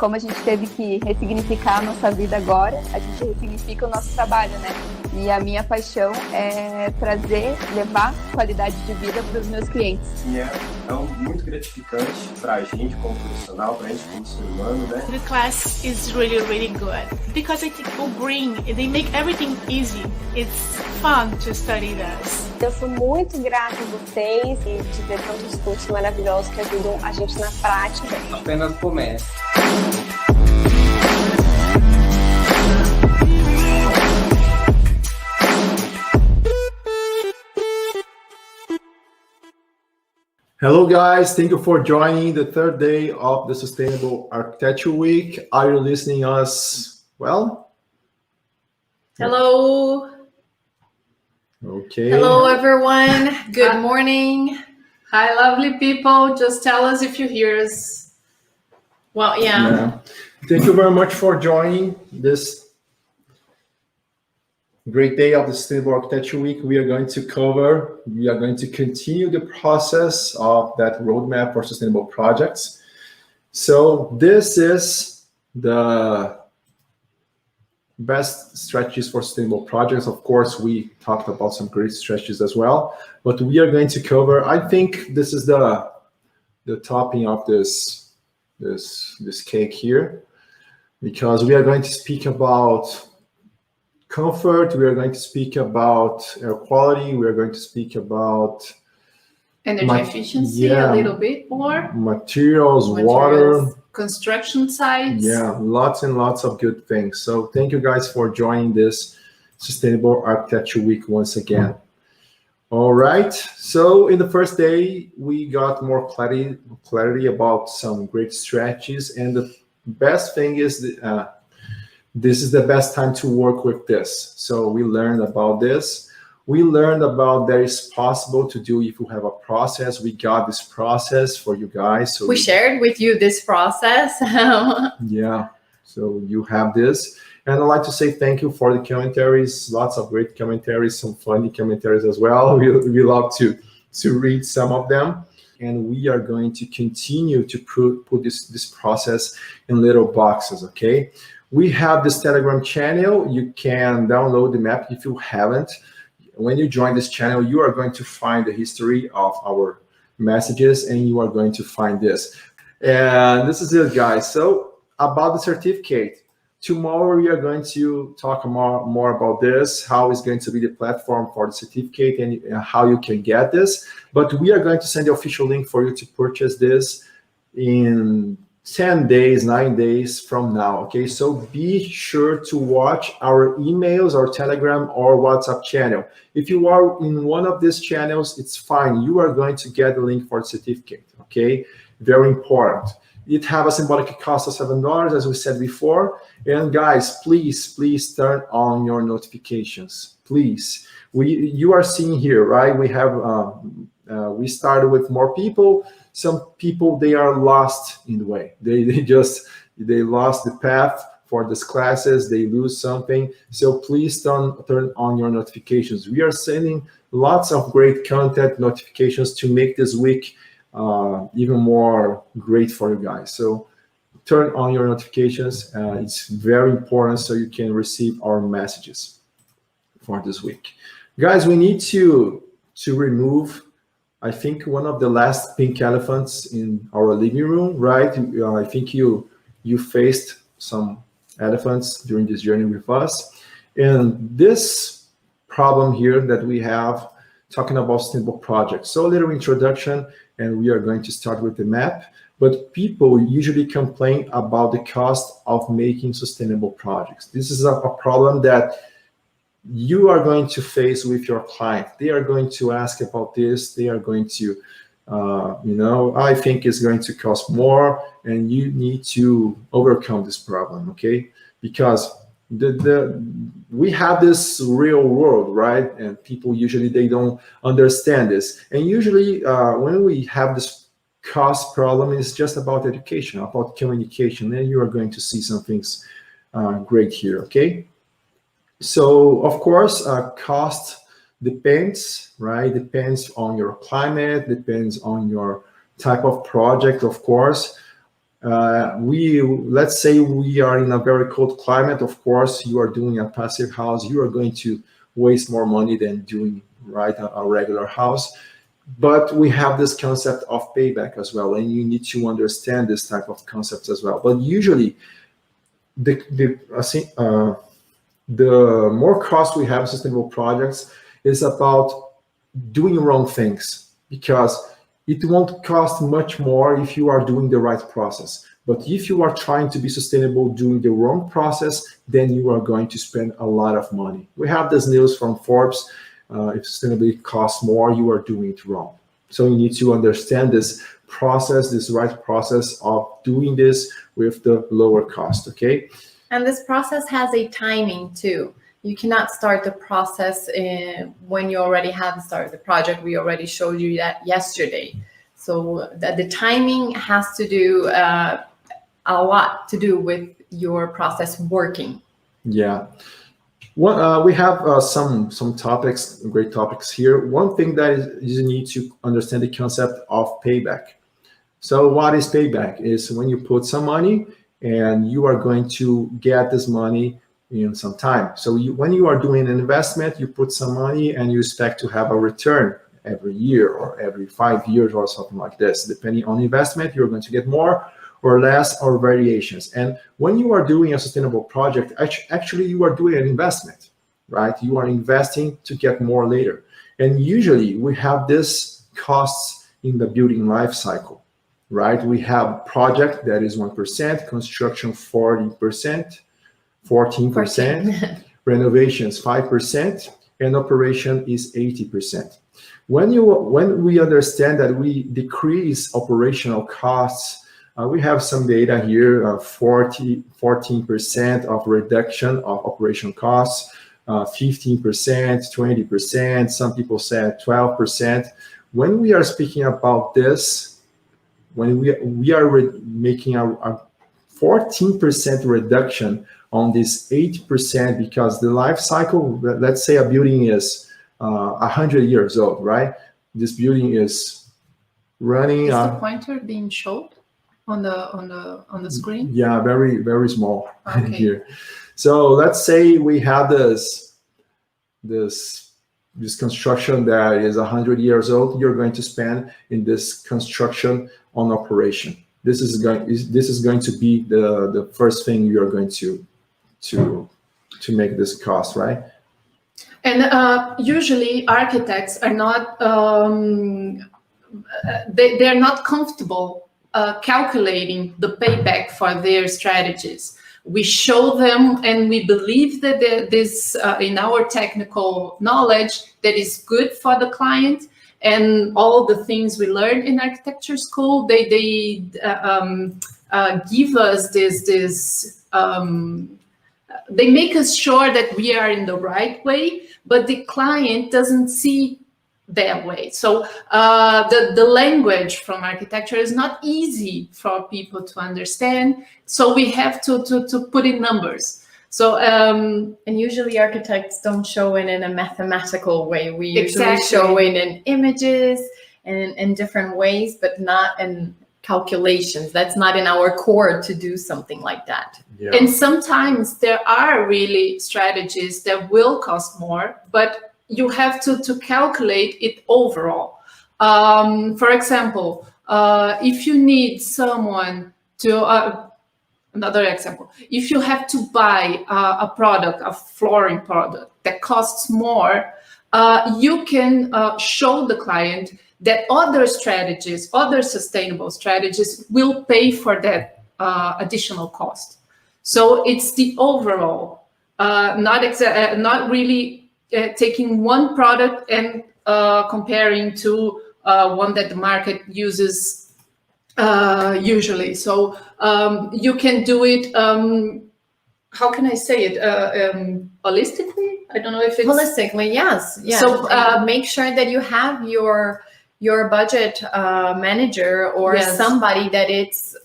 como a gente teve que ressignificar a nossa vida agora, a gente ressignifica o nosso trabalho, né? E a minha paixão é levar qualidade de vida para os meus clientes. E é muito gratificante para a gente como profissional, para a gente como ser humano, né? The class is really, really good because I think o Green, they make everything easy. It's fun to study this. Eu sou muito grata a vocês e de ver tantos cursos maravilhosos que ajudam a gente na prática. Apenas comece. Hello guys, thank you for joining the third day of the Sustainable Architecture Week. Are you listening us well? Hello. Okay. Hello everyone. Good morning. Hi lovely people. Just tell us if you hear us. Well, yeah. Thank you very much for joining this great day of the Sustainable Architecture Week. We are going to continue the process of that roadmap for sustainable projects. So this is the best strategies for sustainable projects. Of course, we talked about some great strategies as well, but we are going to cover, I think this is the topping of this cake here, because we are going to speak about comfort, we are going to speak about air quality, we are going to speak about energy efficiency a little bit more. Materials, water. Construction sites. Yeah, lots and lots of good things. So thank you guys for joining this Sustainable Architecture Week once again. All right, so in the first day, we got more clarity about some great strategies, and the best thing is this is the best time to work with this. So we learned about this. We learned about that it's possible to do if you have a process. We got this process for you guys. So we shared with you this process. Yeah, so you have this. And I'd like to say thank you for the commentaries. Lots of great commentaries, some funny commentaries as well. We love to read some of them. And we are going to continue to put this process in little boxes, okay? We have this Telegram channel. You can download the map if you haven't. When you join this channel, you are going to find the history of our messages, and you are going to find this. And this is it, guys. So about the certificate, tomorrow we are going to talk more about this, how it's going to be the platform for the certificate and how you can get this. But we are going to send the official link for you to purchase this in 10 days, 9 days from now, okay? So be sure to watch our emails, our Telegram or WhatsApp channel. If you are in one of these channels, it's fine. You are going to get the link for the certificate, okay? Very important. It have a symbolic cost of $7, as we said before. And guys, please turn on your notifications, please. You are seeing here, right? We have, we started with more people. Some people, they are lost in the way. They lost the path for these classes. They lose something. So please turn on your notifications. We are sending lots of great content notifications to make this week even more great for you guys. So turn on your notifications. It's very important so you can receive our messages for this week. Guys, we need to remove, I think, one of the last pink elephants in our living room, right? I think you faced some elephants during this journey with us. And this problem here that we have, talking about sustainable projects. So a little introduction, and we are going to start with the map. But people usually complain about the cost of making sustainable projects. This is a problem that you are going to face with your client. They are going to ask about this. They are going to, I think it's going to cost more, and you need to overcome this problem, okay? Because we have this real world, right? And people usually, they don't understand this. And usually when we have this cost problem, it's just about education, about communication, and you are going to see some things great here, okay? So of course, cost depends, right? Depends on your climate, depends on your type of project, of course. Let's say we are in a very cold climate. Of course, you are doing a passive house, you are going to waste more money than doing a regular house. But we have this concept of payback as well, and you need to understand this type of concepts as well. But usually, the more cost we have in sustainable projects is about doing wrong things, because it won't cost much more if you are doing the right process. But if you are trying to be sustainable doing the wrong process, then you are going to spend a lot of money. We have this news from Forbes. If sustainability costs more, you are doing it wrong. So you need to understand this process, this right process of doing this with the lower cost, okay? And this process has a timing too. You cannot start the process when you already have started the project. We already showed you that yesterday. So the timing has to do a lot to do with your process working. Yeah. Well, we have some topics, great topics here. One thing that is you need to understand the concept of payback. So what is payback? Is when you put some money and you are going to get this money in some time. So when you are doing an investment, you put some money and you expect to have a return every year or every 5 years or something like this. Depending on investment, you're going to get more or less or variations. And when you are doing a sustainable project, actually you are doing an investment, right? You are investing to get more later. And usually we have this costs in the building life cycle, right? We have project that is 1%, construction 40%, 14%, renovations 5%, and operation is 80%. When we understand that we decrease operational costs, we have some data here, 14% of reduction of operational costs, 15%, 20%, some people said 12%. When we are speaking about this, when we are making a 14% reduction on this 8%, because the life cycle, let's say a building is 100 years old, right? This building is running. Is the pointer being showed on the screen? Yeah, very, very small. Okay. Here. So let's say we have this construction that is 100 years old. You're going to spend in this construction on operation. This is going to be the first thing you are going to make this cost, right? And usually architects are not they're not comfortable calculating the payback for their strategies. We show them, and we believe that this in our technical knowledge that is good for the client, and all the things we learned in architecture school, they give us this they make us sure that we are in the right way, but the client doesn't see that way. So the language from architecture is not easy for people to understand. So we have to put in numbers. So and usually architects don't show it in a mathematical way. We usually show it in images and in different ways, but not in calculations. That's not in our core to do something like that. Yeah. And sometimes there are really strategies that will cost more, but you have to calculate it overall. For example, if you need someone to, another example, if you have to buy a product, a flooring product that costs more, you can show the client that other strategies, other sustainable strategies will pay for that additional cost. So it's the overall, not really taking one product and comparing to one that the market uses usually. So you can do it, how can I say it, holistically? I don't know if it's... Holistically, yes. So make sure that you have your budget manager or somebody that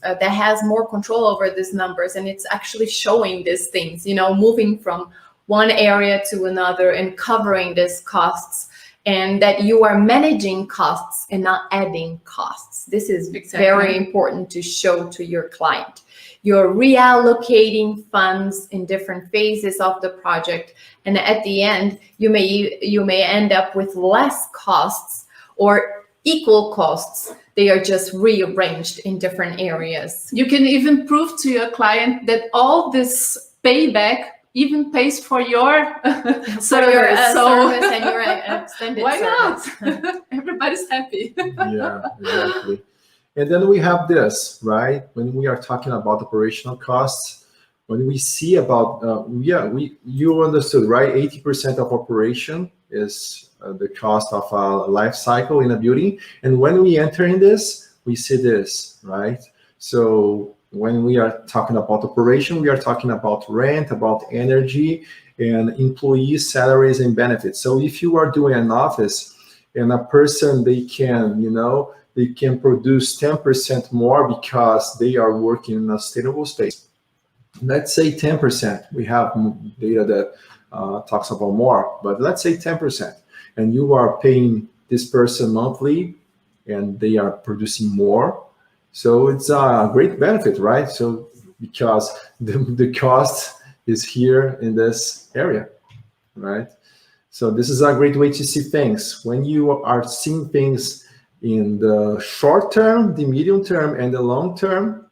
that has more control over these numbers, and it's actually showing these things, moving from one area to another and covering these costs. and that you are managing costs and not adding costs. This is very important to show to your client. You're reallocating funds in different phases of the project, and at the end, you may end up with less costs or equal costs. They are just rearranged in different areas. You can even prove to your client that all this payback even pays for your service. Service and your extended why service. not? Everybody's happy. Yeah, exactly. And then we have this, right? When we are talking about operational costs, when we see about, you understood, right? 80% of operation is the cost of a life cycle in a building. And when we enter in this, we see this, right? So when we are talking about operation, we are talking about rent, about energy, and employee salaries and benefits. So if you are doing an office and a person, they can, they can produce 10% more because they are working in a sustainable space. Let's say 10%. We have data that talks about more, but let's say 10%. And you are paying this person monthly and they are producing more. So it's a great benefit, right? So because the cost is here in this area, right? So this is a great way to see things. When you are seeing things in the short term, the medium term, and the long term,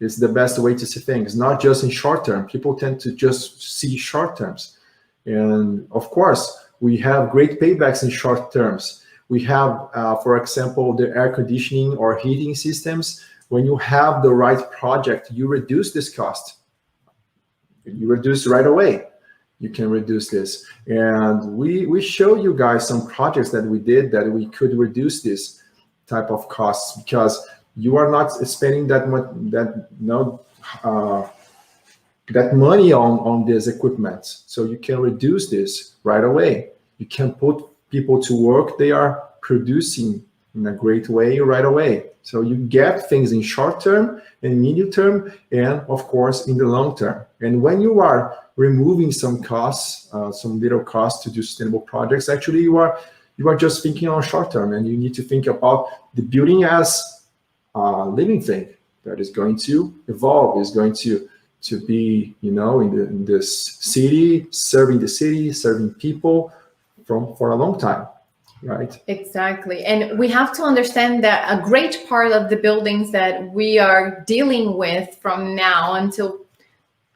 is the best way to see things, not just in short term. People tend to just see short terms. And of course, we have great paybacks in short terms. We have, for example, the air conditioning or heating systems. When you have the right project, you reduce this cost. You reduce right away. You can reduce this. And we show you guys some projects that we did that we could reduce this type of costs because you are not spending that much, that money on this equipment. So you can reduce this right away. You can put people to work. They are producing in a great way right away. So you get things in short term and medium term, and of course in the long term. And when you are removing some costs, some little costs to do sustainable projects, actually you are just thinking on short term, and you need to think about the building as a living thing that is going to evolve, is going to be, in this city, serving people for a long time, right? Exactly. And we have to understand that a great part of the buildings that we are dealing with from now until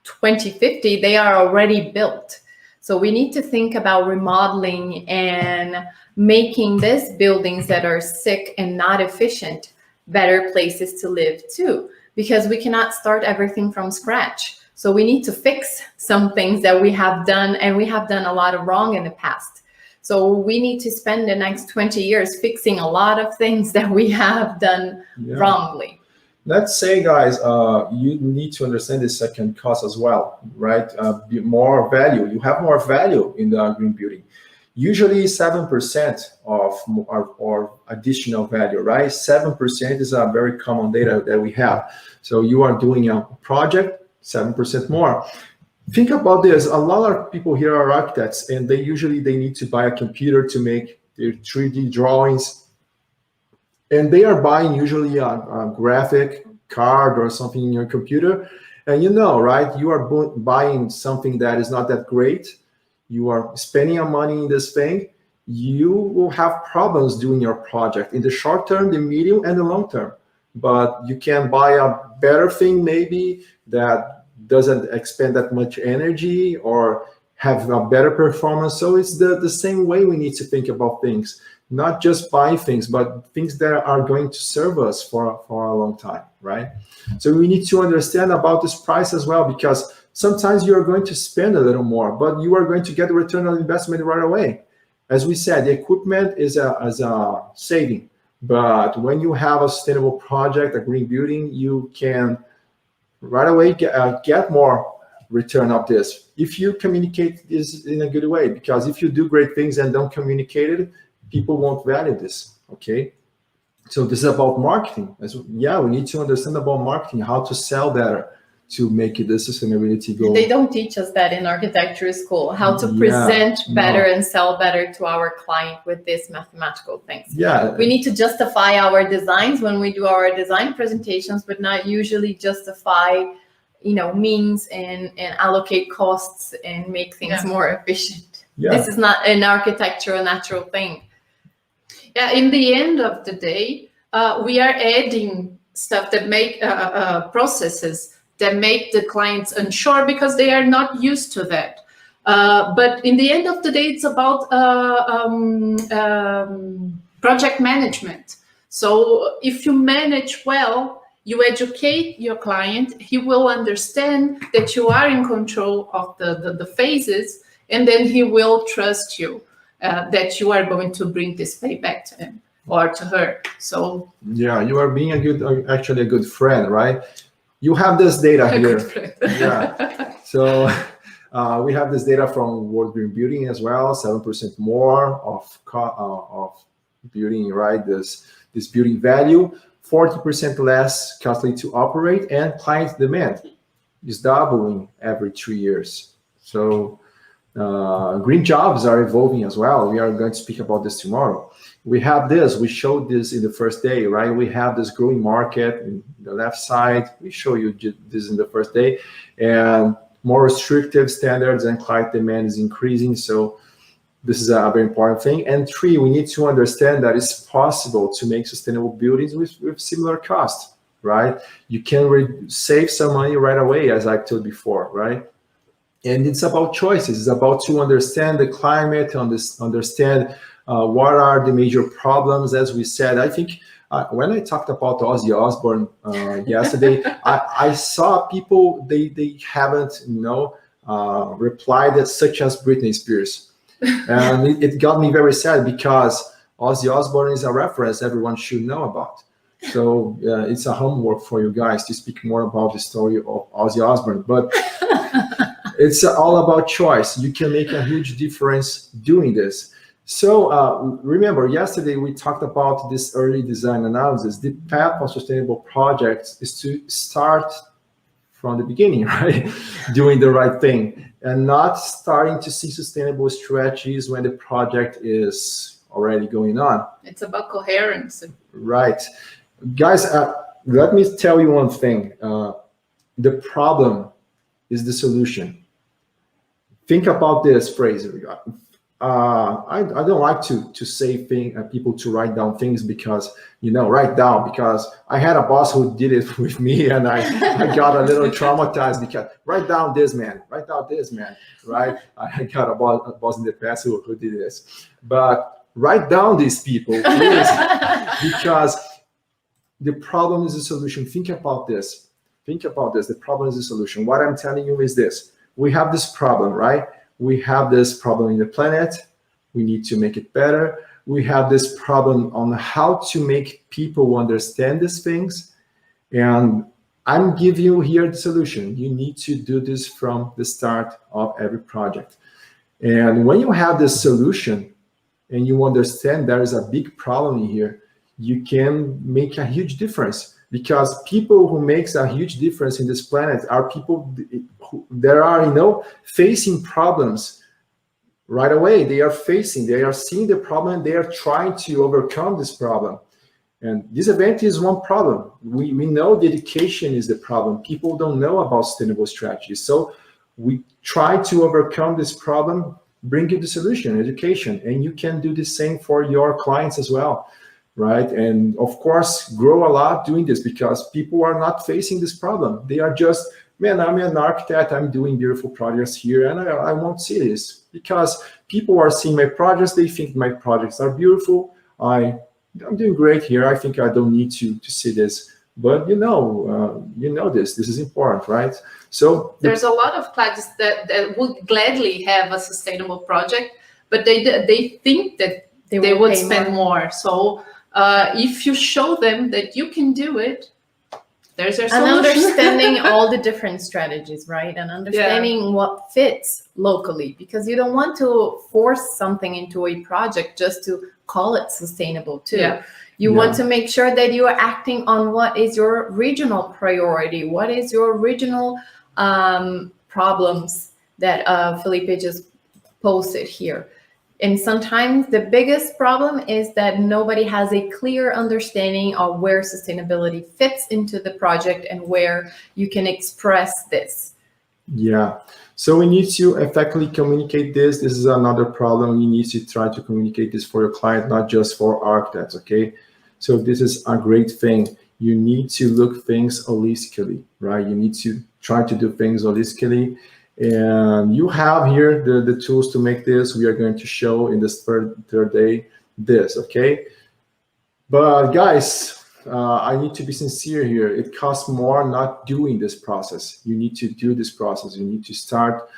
2050, they are already built. So we need to think about remodeling and making these buildings that are sick and not efficient better places to live too, because we cannot start everything from scratch. So we need to fix some things that we have done, and we have done a lot of wrong in the past. So we need to spend the next 20 years fixing a lot of things that we have done wrongly. Let's say, guys, you need to understand the second cost as well, right? More value. You have more value in the green building. Usually 7% of or additional value, right? 7% is a very common data that we have. So you are doing a project, 7% more. Think about this. A lot of people here are architects, and they need to buy a computer to make their 3D drawings. And they are buying usually a graphic card or something in your computer. And right, you are buying something that is not that great. You are spending your money in this thing. You will have problems doing your project in the short term, the medium, and the long term. But you can buy a better thing maybe that doesn't expend that much energy or have a better performance. So it's the same way we need to think about things. Not just buy things, but things that are going to serve us for a long time, right? So we need to understand about this price as well, because sometimes you are going to spend a little more, but you are going to get a return on investment right away. As we said, the equipment is a saving, but when you have a sustainable project, a green building, you can right away get more return of this if you communicate this in a good way. Because if you do great things and don't communicate it, people won't value this, okay? So this is about marketing. We need to understand about marketing, how to sell better to make the sustainability goal. They don't teach us that in architecture school, how to Yeah, present better no. and sell better to our client with these mathematical things. Yeah, We need to justify our designs when we do our design presentations, but not usually justify, means and allocate costs and make things more efficient. yeah. This is not an architecture, a natural thing. Yeah, in the end of the day, we are adding stuff that make processes that make the clients unsure because they are not used to that. But in the end of the day, it's about project management. So if you manage well, you educate your client, he will understand that you are in control of the phases, and then he will trust you that you are going to bring this payback to him or to her. So Yeah, you are being actually a good friend, right? You have this data here. Yeah. So we have this data from World Green Building as well. 7% more of building, right? This building value, 40% less costly to operate, and client demand is doubling every 3 years. So green jobs are evolving as well. We are going to speak about this tomorrow. We have this, we showed this in the first day, right? We have this growing market in the left side. We show you this in the first day, and more restrictive standards and client demand is increasing. So this is a very important thing. And 3, we need to understand that it's possible to make sustainable buildings with similar cost, right? You can save some money right away, as I told before, right? And it's about choices. It's about to understand the climate, understand what are the major problems. As we said, I think when I talked about Ozzy Osbourne yesterday, I saw people, they haven't, replied as such as Britney Spears. And it got me very sad because Ozzy Osbourne is a reference everyone should know about. So it's a homework for you guys to speak more about the story of Ozzy Osbourne. But it's all about choice. You can make a huge difference doing this. So remember, yesterday we talked about this early design analysis. The path of sustainable projects is to start from the beginning, right? Doing the right thing and not starting to see sustainable strategies when the project is already going on. it's about coherence. Right. Guys, let me tell you one thing. The problem is the solution. Think about this phrase. I don't like to say people to write down things because, write down, because I had a boss who did it with me and I got a little traumatized because write down this, man, right? I got a boss in the past who did this. But write down these people, please, because the problem is the solution. Think about this. The problem is the solution. What I'm telling you is this. We have this problem, right? We have this problem in the planet. We need to make it better. We have this problem on how to make people understand these things. And I'm giving you here the solution. You need to do this from the start of every project. And when you have this solution and you understand there is a big problem here, you can make a huge difference. Because people who makes a huge difference in this planet are people that are, facing problems right away. They are seeing the problem, they are trying to overcome this problem. And this event is one problem. We know the education is the problem. People don't know about sustainable strategies. So we try to overcome this problem, bring you the solution, education, and you can do the same for your clients as well. Right? And of course, grow a lot doing this because people are not facing this problem. They are just, man, I'm an architect, I'm doing beautiful projects here, and I won't see this. Because people are seeing my projects, they think my projects are beautiful. I'm doing great here. I think I don't need to see this. But this is important, right? So there's a lot of clients that would gladly have a sustainable project, but they think that they would spend more. So if you show them that you can do it, there's a solution. And understanding all the different strategies, right? And understanding what fits locally, because you don't want to force something into a project just to call it sustainable too. Yeah. You Yeah. want to make sure that you are acting on what is your regional priority, what is your regional problems that Felipe just posted here. And sometimes the biggest problem is that nobody has a clear understanding of where sustainability fits into the project and where you can express this. Yeah. So we need to effectively communicate this. This is another problem. You need to try to communicate this for your client, not just for architects, okay? So this is a great thing. You need to look things holistically, right? You need to try to do things holistically. And you have here the tools to make this. We are going to show in this third day this, okay? But guys, I need to be sincere here. It costs more not doing this process. You need to do this process. You need to start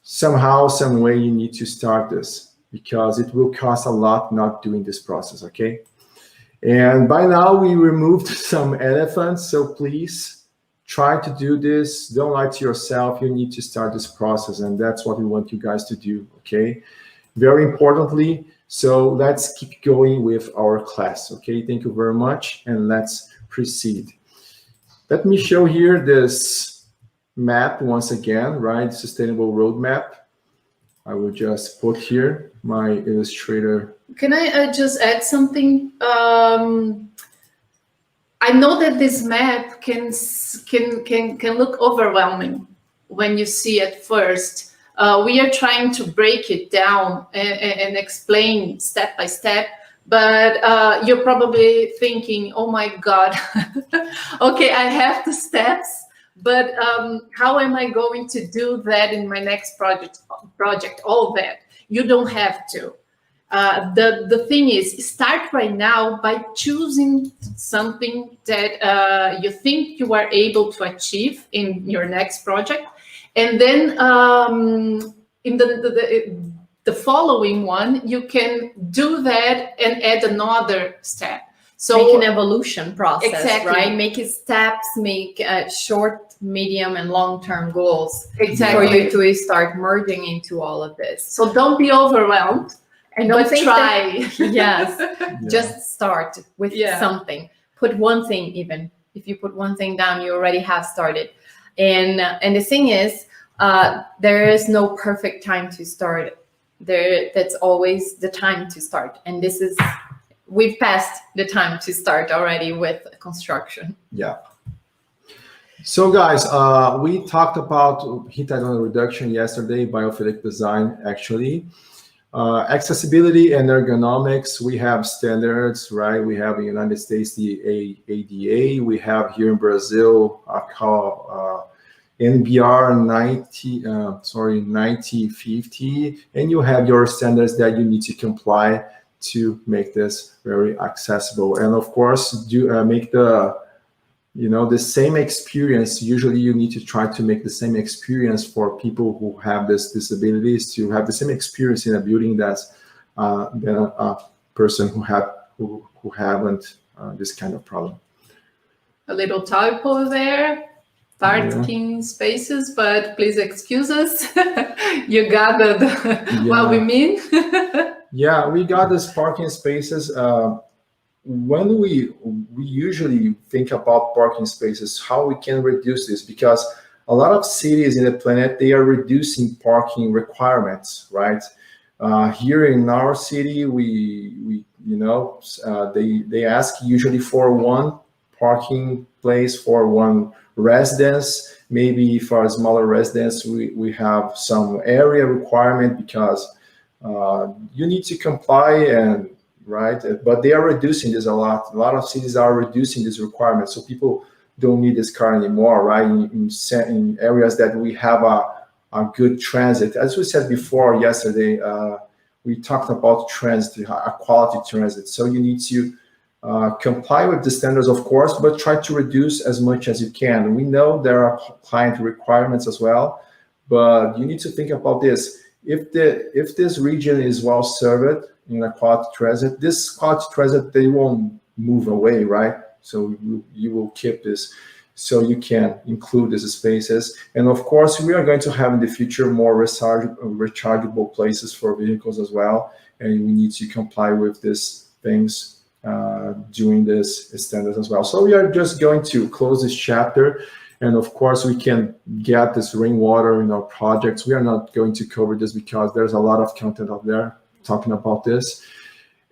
somehow, some way. You need to start this because it will cost a lot not doing this process, okay? And by now we removed some elephants, so please try to do this. Don't lie to yourself. You need to start this process, and that's what we want you guys to do, okay? Very importantly, so let's keep going with our class, okay? Thank you very much, and let's proceed. Let me show here this map once again, right? Sustainable roadmap. I will just put here my Illustrator. Can I just add something? I know that this map can look overwhelming when you see it first. We are trying to break it down and explain step by step, but you're probably thinking, oh my God, okay, I have the steps, but how am I going to do that in my next project, all that? You don't have to. The thing is, start right now by choosing something that you think you are able to achieve in your next project, and then in the following one, you can do that and add another step. So make an evolution process, exactly. Right? Make it steps, make short, medium, and long-term goals exactly. for you to start merging into all of this. So don't be overwhelmed. And Don't but think try. Yes, Yeah. just start with something. Put one thing even. If you put one thing down, you already have started. And the thing is, there is no perfect time to start. That's always the time to start. And this is, we've passed the time to start already with construction. Yeah. So guys, we talked about heat island reduction yesterday, biophilic design actually. Accessibility and ergonomics, we have standards, right? We have in the United States the ADA. We have here in Brazil called NBR 9050, and you have your standards that you need to comply to make this very accessible. And of course, do make the the same experience. Usually you need to try to make the same experience for people who have this disabilities, to have the same experience in a building that's than a person who haven't this kind of problem. A little typo there, parking spaces, but please excuse us. You got what we mean. Yeah, we got these parking spaces. When we usually think about parking spaces, how we can reduce this, because a lot of cities in the planet, they are reducing parking requirements, right? Here in our city, they ask usually for one parking place for one residence. Maybe for a smaller residence, we have some area requirement because you need to comply and right? But they are reducing this a lot. A lot of cities are reducing this requirement, so people don't need this car anymore, right? In areas that we have a good transit. As we said before yesterday, we talked about transit, a quality transit. So you need to comply with the standards, of course, but try to reduce as much as you can. We know there are client requirements as well, but you need to think about this. If this region is well served in a quality transit, this quality transit, they won't move away, right? So you will keep this, so you can include these spaces. And of course, we are going to have in the future more rechargeable places for vehicles as well. and we need to comply with these things doing this standards as well. So we are just going to close this chapter. And of course, we can get this rainwater in our projects. We are not going to cover this because there's a lot of content out there talking about this.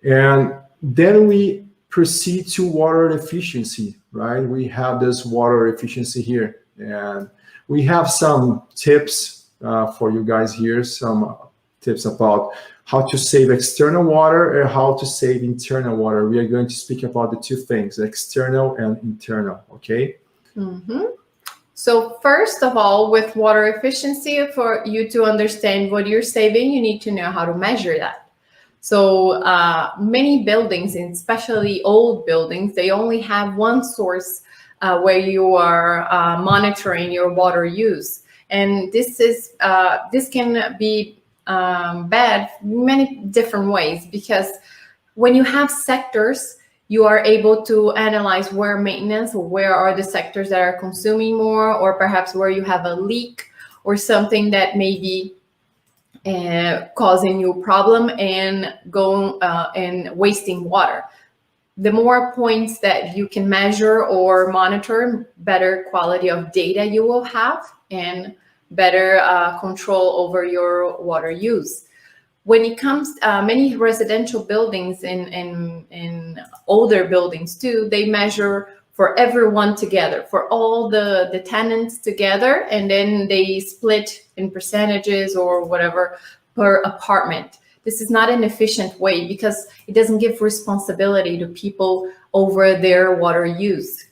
And then we proceed to water efficiency, right? We have this water efficiency here. And we have some tips for you guys here, some tips about how to save external water and how to save internal water. We are going to speak about the two things, external and internal, okay? Mm-hmm. So first of all, with water efficiency, for you to understand what you're saving, you need to know how to measure that. So many buildings, and especially old buildings, they only have one source where you are monitoring your water use. And this can be bad many different ways, because when you have sectors, you are able to analyze where maintenance, or where are the sectors that are consuming more, or perhaps where you have a leak or something that may be causing you a problem and wasting water. The more points that you can measure or monitor, better quality of data you will have, and better control over your water use. When it comes, many residential buildings and older buildings too, they measure for everyone together, for all the tenants together, and then they split in percentages or whatever per apartment. This is not an efficient way, because it doesn't give responsibility to people over their water use.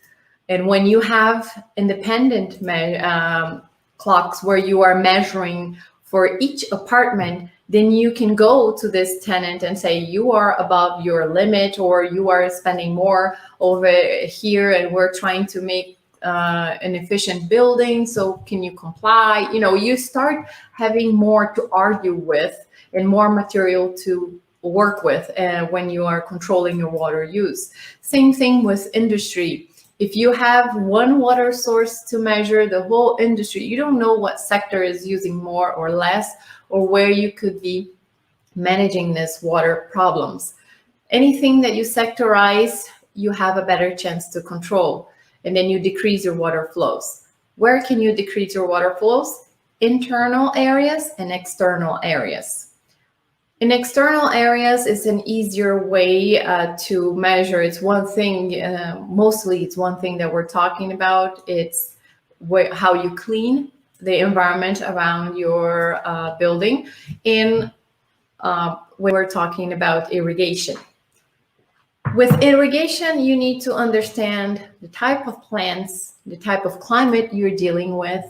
And when you have independent clocks where you are measuring for each apartment, then you can go to this tenant and say, you are above your limit, or you are spending more over here, and we're trying to make an efficient building, so can you comply? You know, you start having more to argue with and more material to work with when you are controlling your water use. Same thing with industry. If you have one water source to measure the whole industry, you don't know what sector is using more or less, or where you could be managing this water problems. Anything that you sectorize, you have a better chance to control, and then you decrease your water flows. Where can you decrease your water flows? Internal areas and external areas. In external areas, it's an easier way to measure. It's one thing, mostly it's one thing that we're talking about. It's how you clean the environment around your building. When we're talking about irrigation. With irrigation, you need to understand the type of plants, the type of climate you're dealing with.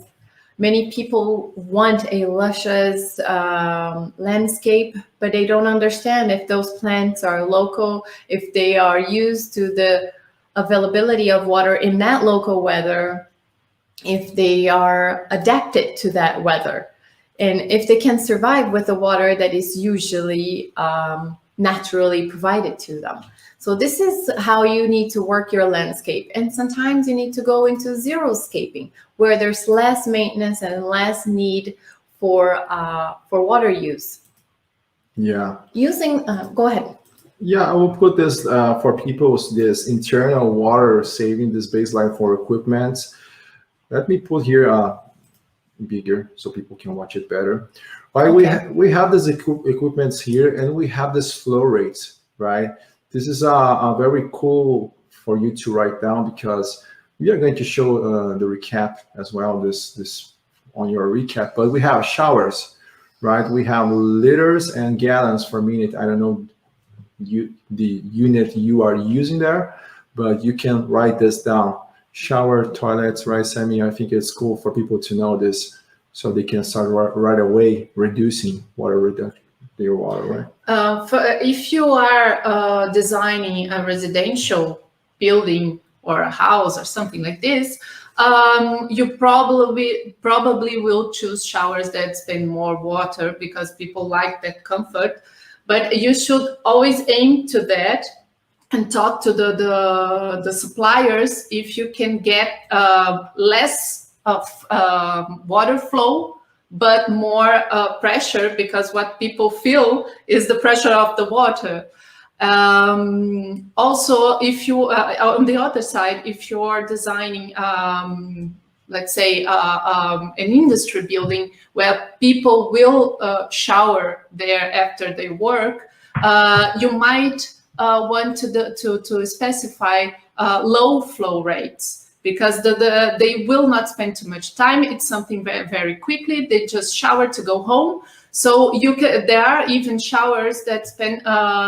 Many people want a luscious landscape, but they don't understand if those plants are local, if they are used to the availability of water in that local weather, if they are adapted to that weather, and if they can survive with the water that is usually naturally provided to them. So this is how you need to work your landscape. And sometimes you need to go into xeriscaping, where there's less maintenance and less need for water use. Yeah. Go ahead. Yeah, I will put this for people, this internal water saving, this baseline for equipment. Let me put here bigger so people can watch it better. Right, okay. We have this equipments here, and we have this flow rates, right? This is a very cool for you to write down, because we are going to show the recap as well, this on your recap. But we have showers, right? We have liters and gallons per minute. I don't know the unit you are using there, but you can write this down. Shower, toilets, right, Sammy? I think it's cool for people to know this, so they can start right away reducing their water, right? If you are designing a residential building or a house or something like this, you probably will choose showers that spend more water, because people like that comfort. But you should always aim to that, and talk to the suppliers if you can get less of water flow but more pressure, because what people feel is the pressure of the water. Also, if you, on the other side, if you're designing, let's say, an industry building where people will shower there after they work, you might want to specify low flow rates, because they will not spend too much time. It's something very, very quickly. They just shower to go home. So there are even showers that spend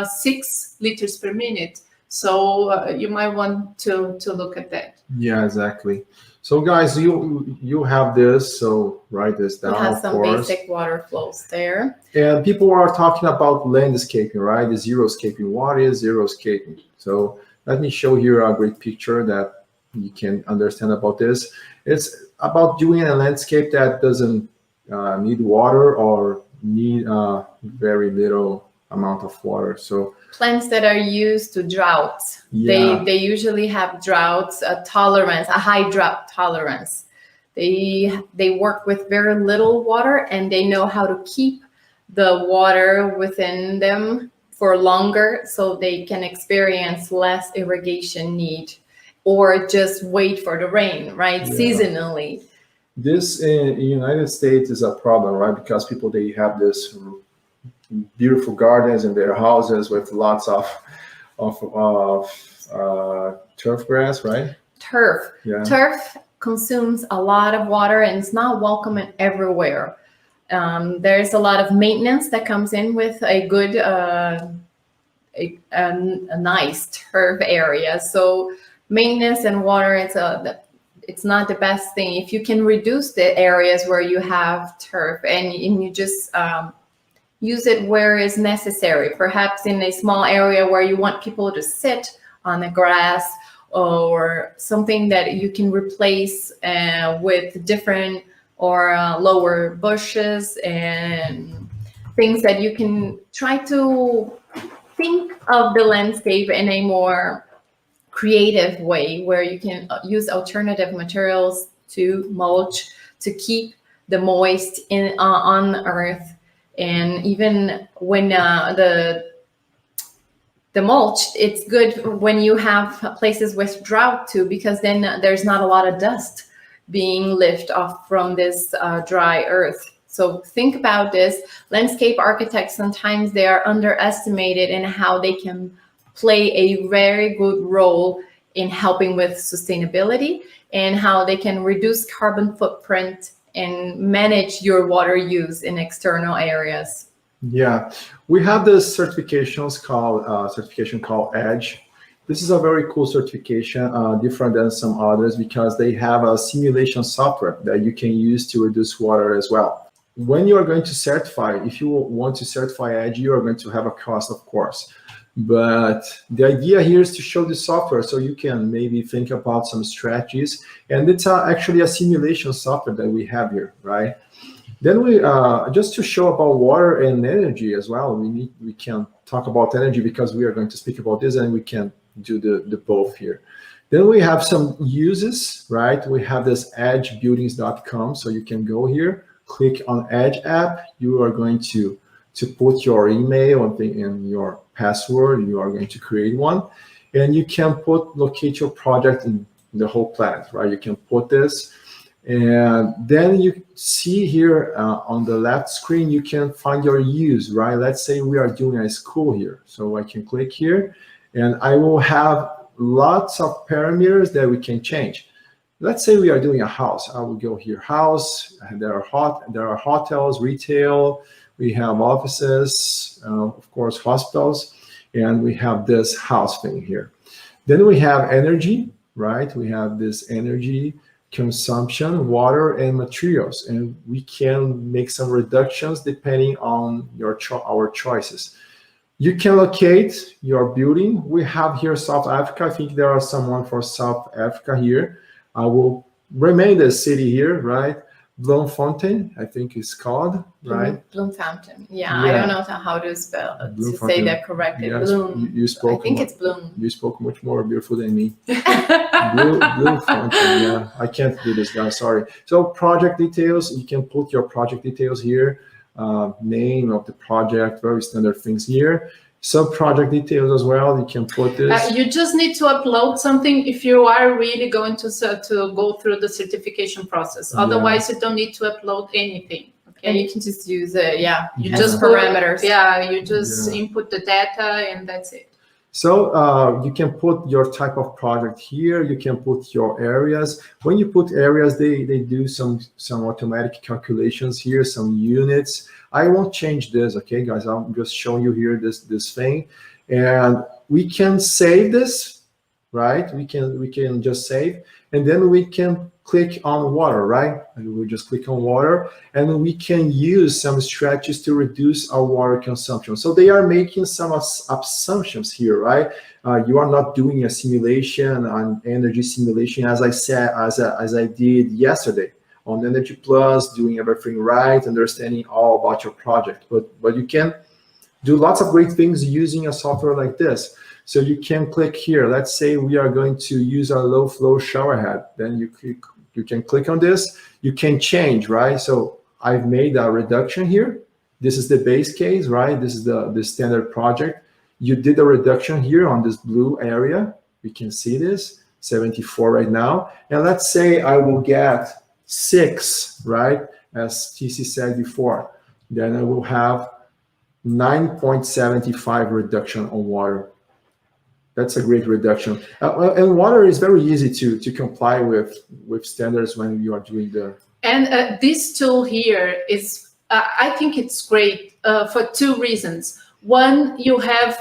6 liters per minute. So you might want to look at that. Yeah, exactly. So guys, you have this, so write this down. We have some course. basic water flows there. And people are talking about landscaping, right? The xeriscaping. What is xeriscaping? So let me show here a great picture that you can understand about this. It's about doing a landscape that doesn't need water or need very little amount of water. So Plants that are used to droughts, yeah. they usually have droughts tolerance, a high drought tolerance. They work with very little water, and they know how to keep the water within them for longer, so they can experience less irrigation need, or just wait for the rain, right? Yeah. Seasonally. This in the United States is a problem, right? Because people, they have this beautiful gardens in their houses with lots of turf grass, right? Turf. Yeah. Turf consumes a lot of water, and it's not welcome everywhere. There's a lot of maintenance that comes in with a good, a nice turf area. So maintenance and water, it's not the best thing. If you can reduce the areas where you have turf, and you just use it where is necessary, perhaps in a small area where you want people to sit on the grass, or something that you can replace with different or lower bushes, and things that you can try to think of the landscape in a more creative way, where you can use alternative materials to mulch, to keep the moist on earth. And even when the mulch, it's good when you have places with drought too, because then there's not a lot of dust being lifted off from this dry earth. So think about this. Landscape architects, sometimes they are underestimated in how they can play a very good role in helping with sustainability, and how they can reduce carbon footprint and manage your water use in external areas. Yeah, we have this certification called EDGE. This is a very cool certification, different than some others, because they have a simulation software that you can use to reduce water as well. When you are going to certify, if you want to certify EDGE, you are going to have a cost, of course. But the idea here is to show the software so you can maybe think about some strategies. And it's actually a simulation software that we have here, right? Then we, just to show about water and energy as well, we can talk about energy, because we are going to speak about this, and we can do the both here. Then we have some uses, right? We have this edgebuildings.com, so you can go here, click on Edge app. You are going to put your email and your password. You are going to create one, and you can locate your project in the whole planet, right? You can put this, and then you see here on the left screen, you can find your use, right? Let's say we are doing a school here. So I can click here, and I will have lots of parameters that we can change. Let's say we are doing a house. I will go here, house, and there are hotels, retail, we have offices, of course, hospitals, and we have this house thing here. Then we have energy, right? We have this energy consumption, water, and materials, and we can make some reductions depending on our choices. You can locate your building. We have here South Africa. I think there are someone for South Africa here. I will remain the city here, right? Bloom Fountain, I think it's called, right? Bloom fountain. Yeah, Yeah. I don't know how to spell Bloom to fountain. say that correctly. Yes, Bloom. you spoke. I think it's bloom. You spoke much more beautiful than me. Blue fountain. Yeah, I can't do this, guys. Sorry. So project details. You can put your project details here. Name of the project. Very standard things here. Some project details as well. You can put this. You just need to upload something if you are really going to go through the certification process. Otherwise, you don't need to upload anything. Okay, And you can just use you as just parameters. you just input the data and that's it. So you can put your type of project here. You can put your areas. When you put areas, they do some automatic calculations here, some units. I won't change this, okay, guys? I'm just showing you here this thing, and we can save this, right? We can just save, and then we can click on water, right? And we just click on water, and we can use some strategies to reduce our water consumption. So they are making some assumptions here, right? You are not doing a simulation, an energy simulation, as I said, as I did yesterday on Energy Plus, doing everything right, understanding all about your project. But you can do lots of great things using a software like this. So you can click here. Let's say we are going to use a low flow shower head. Then you can click on this. You can change, right? So I've made a reduction here. This is the base case, right? This is the standard project. You did a reduction here on this blue area. We can see this, 74 right now. And let's say I will get 6, right? As TC said before. Then I will have 9.75 reduction on water. That's a great reduction. And water is very easy to comply with standards when you are doing the... And this tool here is, I think it's great for 2 reasons. One, you have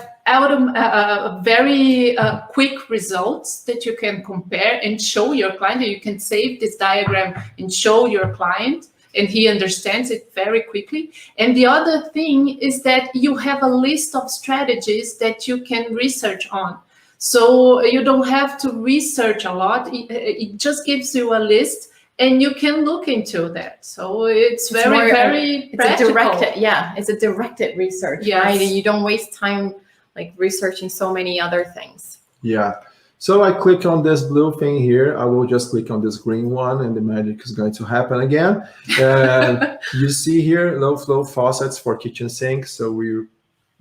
very quick results that you can compare and show your client. You can save this diagram and show your client, and he understands it very quickly. And the other thing is that you have a list of strategies that you can research on. So you don't have to research a lot. It just gives you a list and you can look into that. So it's very practical. It's a directed research, right? And you don't waste time like researching so many other things. Yeah. So I click on this blue thing here. I will just click on this green one and the magic is going to happen again. And you see here, low flow faucets for kitchen sinks. So we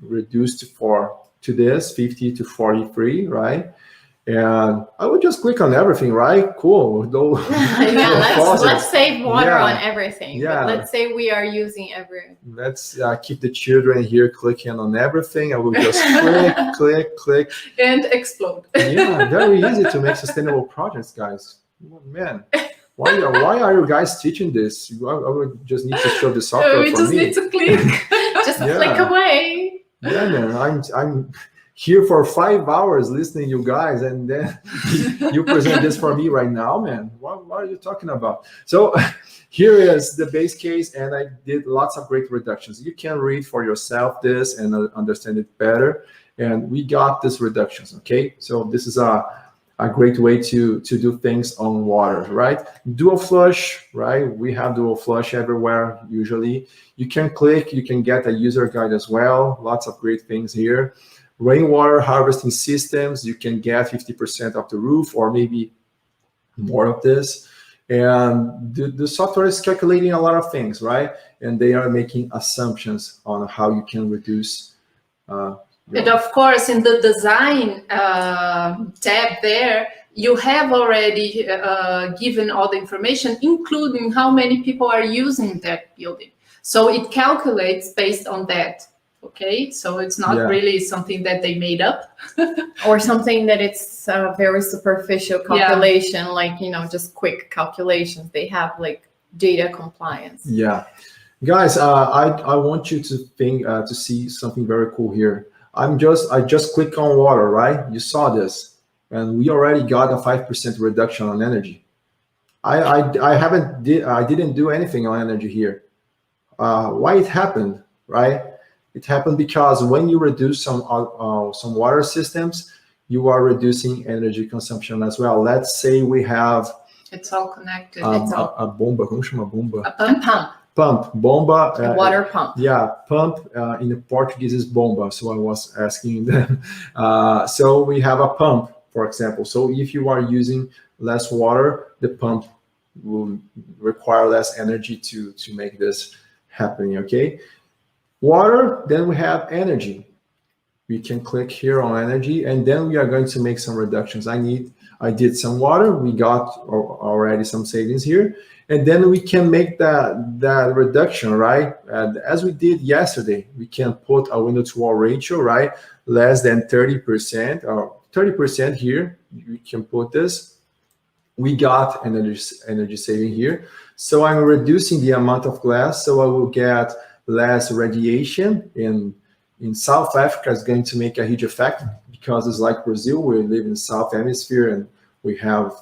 reduced to this 50 to 43, right? And I would just click on everything, right? Cool. Let's save water on everything. Yeah. But let's say we are using every. Let's keep the children here clicking on everything. I will just click. And explode. Yeah, very easy to make sustainable projects, guys. Man, why are you guys teaching this? I would just need to show the software we just need to click. Just click away. Yeah, man, I'm here for 5 hours listening to you guys, and then you present this for me right now, man. What are you talking about? So here is the base case, and I did lots of great reductions. You can read for yourself this and understand it better. And we got these reductions, okay? So this is a great way to do things on water, right? Dual flush, right? We have dual flush everywhere, usually. You can click, you can get a user guide as well. Lots of great things here. Rainwater harvesting systems, you can get 50% of the roof or maybe more of this. And the software is calculating a lot of things, right? And they are making assumptions on how you can reduce. And of course, in the design tab there, you have already given all the information, including how many people are using that building. So it calculates based on that. Okay, so it's not really something that they made up. Or something that it's a very superficial calculation, like, just quick calculations. They have like data compliance. Yeah. Guys, I want you to think, to see something very cool here. I just click on water, right? You saw this, and we already got a 5% reduction on energy. I didn't do anything on energy here. Why it happened, right? It happened because when you reduce some water systems, you are reducing energy consumption as well. Let's say we have It's all connected. A bomba, como chama bomba? A pump. Pump, bomba. A water pump. Yeah, pump in Portuguese is bomba. So I was asking them. So we have a pump, for example. So if you are using less water, the pump will require less energy to make this happening, okay? Water, then we have energy. We can click here on energy, and then we are going to make some reductions. I did some water, we got already some savings here, and then we can make that reduction, right? And as we did yesterday, we can put a window to wall ratio, right? Less than 30% or 30% here. We can put this. We got energy saving here. So I'm reducing the amount of glass, so I will get less radiation. In South Africa, it's going to make a huge effect because it's like Brazil. We live in South Hemisphere and we have,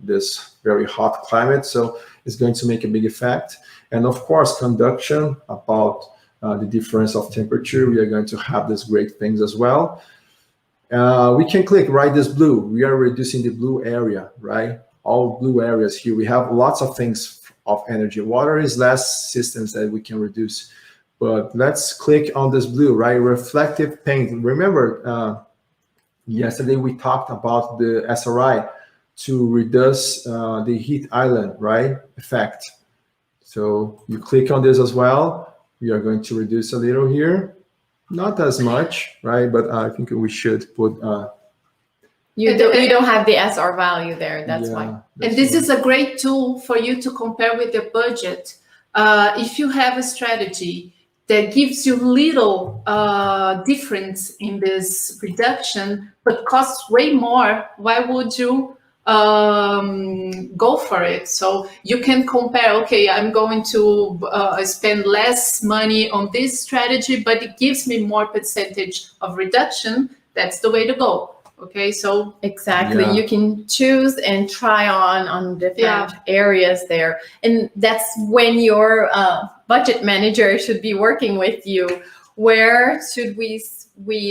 this very hot climate. So it's going to make a big effect. And of course, conduction about the difference of temperature. We are going to have these great things as well. We can click, right, this blue. We are reducing the blue area, right? All blue areas here. We have lots of things of energy. Water is less systems that we can reduce. But let's click on this blue, right? Reflective paint. Remember, yesterday we talked about the SRI to reduce the heat island, right? Effect. So you click on this as well. We are going to reduce a little here. Not as much, right? But I think we should put... You don't have the SR value there, that's why. And this is a great tool for you to compare with your budget. If you have a strategy that gives you little difference in this reduction, but costs way more, why would you go for it? So you can compare, okay, I'm going to spend less money on this strategy, but it gives me more percentage of reduction. That's the way to go. Okay, so exactly, you can choose and try on different areas there, and that's when your budget manager should be working with you. Where should we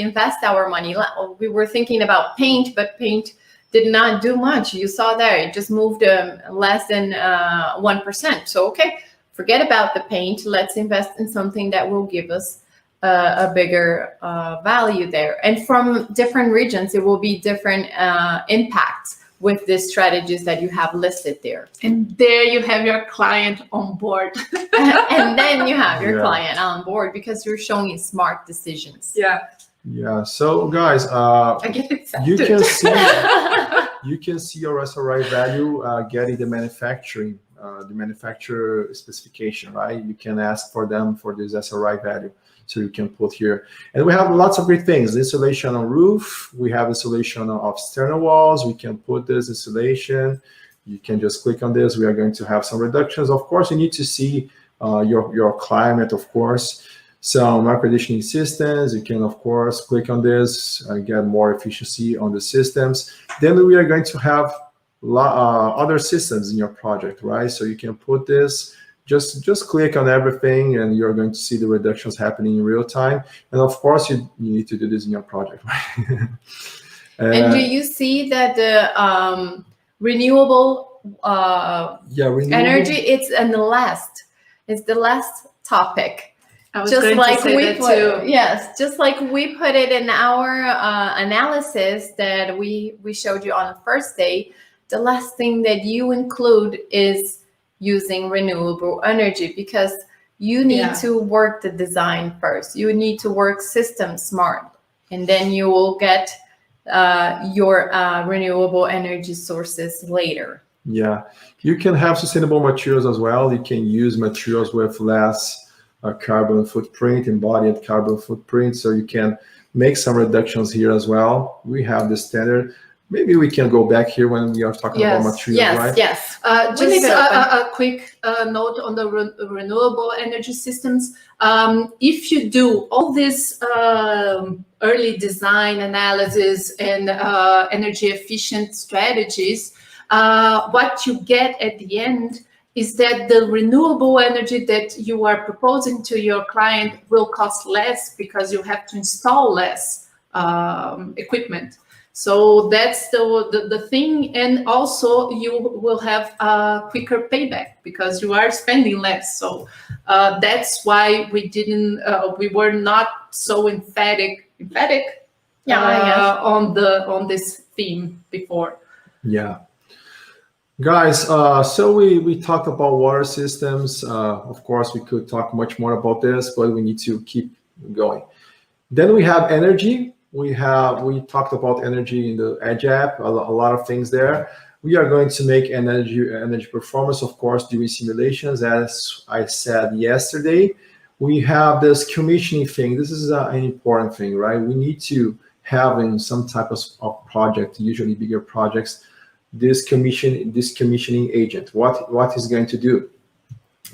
invest our money? We were thinking about paint, but paint did not do much. You saw there, it just moved less than 1%. So okay, forget about the paint. Let's invest in something that will give us a bigger value there. And from different regions, it will be different impacts with the strategies that you have listed there. And there you have your client on board. And then you have your client on board because you're showing smart decisions. Yeah. So guys, I get excited. You can see your SRI value getting the manufacturer specification, right? You can ask for them for this SRI value. So you can put here. And we have lots of great things. Insulation on roof. We have insulation of external walls. We can put this insulation. You can just click on this. We are going to have some reductions. Of course, you need to see your climate, of course. Some air conditioning systems. You can, of course, click on this and get more efficiency on the systems. Then we are going to have other systems in your project, right? So you can put this. Just click on everything and you're going to see the reductions happening in real time. And of course, you need to do this in your project, right? And do you see that the renewable energy, it's the last topic. I was going to say that too. Yes, just like we put it in our analysis that we showed you on the first day, the last thing that you include is using renewable energy, because you need to work the design first. You need to work system smart, and then you will get your renewable energy sources later. Yeah, you can have sustainable materials as well. You can use materials with less carbon footprint, embodied carbon footprint, so you can make some reductions here as well. We have the standard. Maybe we can go back here when we are talking about materials, right? Yes. Just a quick note on the renewable energy systems. If you do all this early design analysis and energy efficient strategies, what you get at the end is that the renewable energy that you are proposing to your client will cost less because you have to install less equipment. So that's the thing. And also you will have a quicker payback because you are spending less. So that's why we were not so emphatic on this theme before. Yeah. Guys, so we talked about water systems. Of course, we could talk much more about this, but we need to keep going. Then we have energy. We talked about energy in the Edge app, a lot of things there. We are going to make energy performance, of course, doing simulations, as I said yesterday. We have this commissioning thing. This is an important thing, right? We need to have in some type of project, usually bigger projects, this commissioning agent. What is going to do?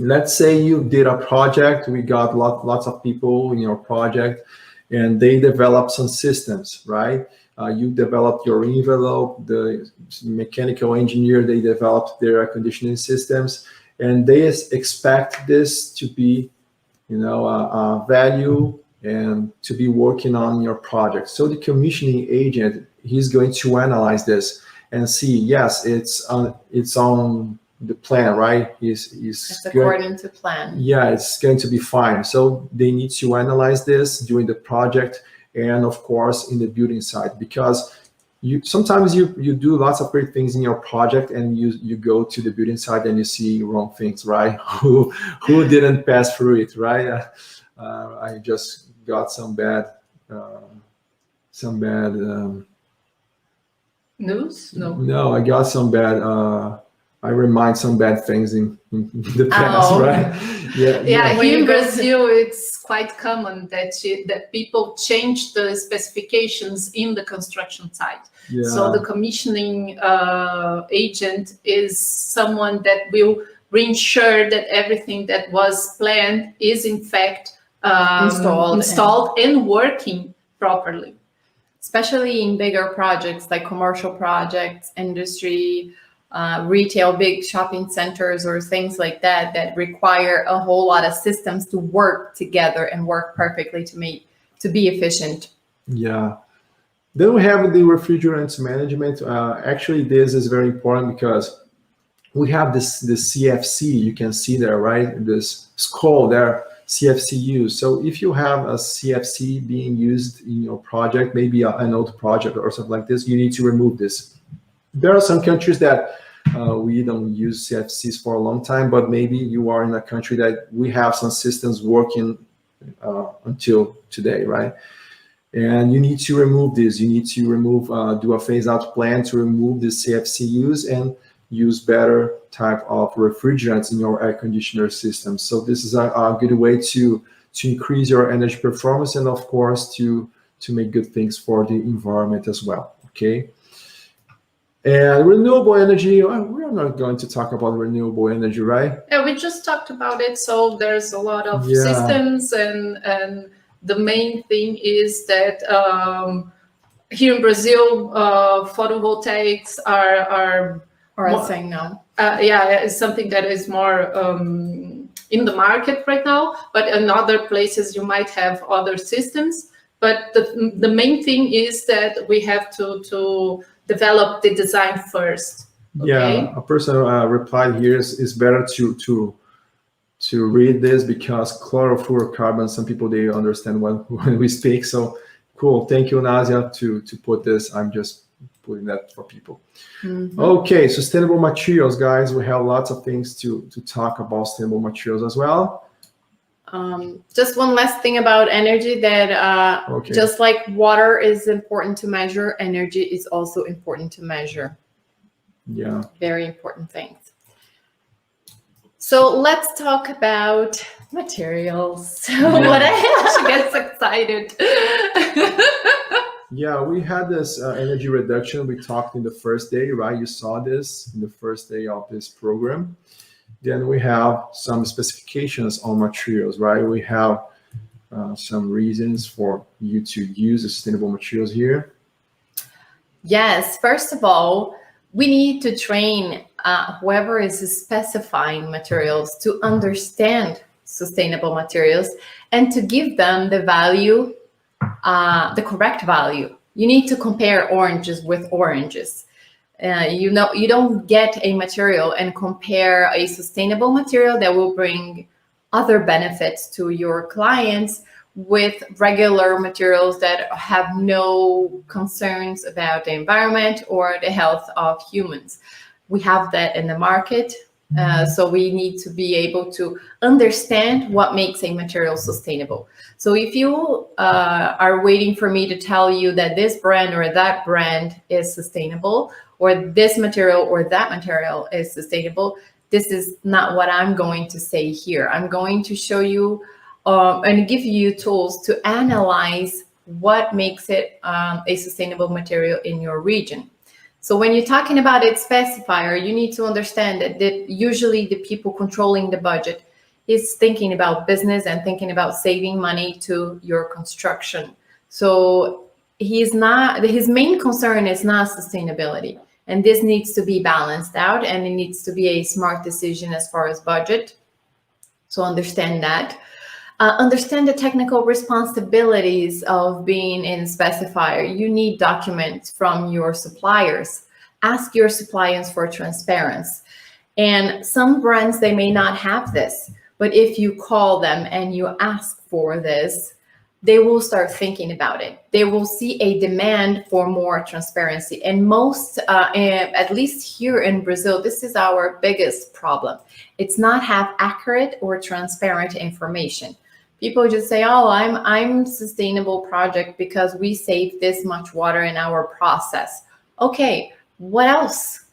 Let's say you did a project. We got lots of people in your project, and they develop some systems, right? You developed your envelope, the mechanical engineer, they developed their air conditioning systems, and they expect this to be, a value and to be working on your project. So the commissioning agent, he's going to analyze this and see, yes, it's on the plan, right? It's according to plan. Yeah, it's going to be fine. So they need to analyze this during the project and of course in the building site, because sometimes you do lots of great things in your project and you go to the building site and you see wrong things, right? Who didn't pass through it, right? I just got some bad news. No, I got some bad. I remind some bad things in the past, right? Yeah. Here in Brazil, it's quite common that people change the specifications in the construction site. Yeah. So the commissioning agent is someone that will reinsure that everything that was planned is in fact installed and working properly. Especially in bigger projects like commercial projects, industry, retail, big shopping centers or things like that require a whole lot of systems to work together and work perfectly to be efficient. Yeah. Then we have the refrigerants management. Actually, this is very important because we have this CFC. You can see there, right? This skull there, CFC used. So if you have a CFC being used in your project, maybe an old project or something like this, you need to remove this. There are some countries that we don't use CFCs for a long time, but maybe you are in a country that we have some systems working until today, right? And you need to remove this. You need to remove, do a phase-out plan to remove the CFC use and use better type of refrigerants in your air conditioner system. So this is a good way to increase your energy performance and, of course, to make good things for the environment as well. Okay. And renewable energy, we are not going to talk about renewable energy, right? Yeah, we just talked about it. So there's a lot of systems, and the main thing is that here in Brazil, photovoltaics are a thing now. It's something that is more in the market right now. But in other places, you might have other systems. But the main thing is that we have to develop the design first. Okay? Yeah, a person replied here is better to read this because chlorofluorocarbons, some people, they understand when we speak. So cool. Thank you, Nasia, to put this. I'm just putting that for people. Mm-hmm. Okay, sustainable materials, guys. We have lots of things to talk about sustainable materials as well. Just one last thing about energy that just like water is important to measure, energy is also important to measure. Yeah. Very important things. So let's talk about materials. What she gets excited. Yeah, we had this energy reduction. We talked in the first day, right? You saw this in the first day of this program. Then we have some specifications on materials, right? We have some reasons for you to use sustainable materials here. Yes, first of all, we need to train whoever is specifying materials to understand sustainable materials and to give them the value, the correct value you need to compare oranges with oranges. You know, you don't get a material and compare a sustainable material that will bring other benefits to your clients with regular materials that have no concerns about the environment or the health of humans. We have that in the market. So we need to be able to understand what makes a material sustainable. So if you are waiting for me to tell you that this brand or that brand is sustainable, or this material or that material is sustainable, this is not what I'm going to say here. I'm going to show you and give you tools to analyze what makes it a sustainable material in your region. So when you're talking about its specifier, you need to understand that usually the people controlling the budget is thinking about business and thinking about saving money to your construction. So his main concern is not sustainability. And this needs to be balanced out, and it needs to be a smart decision as far as budget. So understand that. Understand the technical responsibilities of being in specifier. You need documents from your suppliers. Ask your suppliers for transparency. And some brands, they may not have this, but if you call them and you ask for this, they will start thinking about it. They will see a demand for more transparency. And most, at least here in Brazil, this is our biggest problem. It's not have accurate or transparent information. People just say, oh, I'm sustainable project because we save this much water in our process. Okay, what else?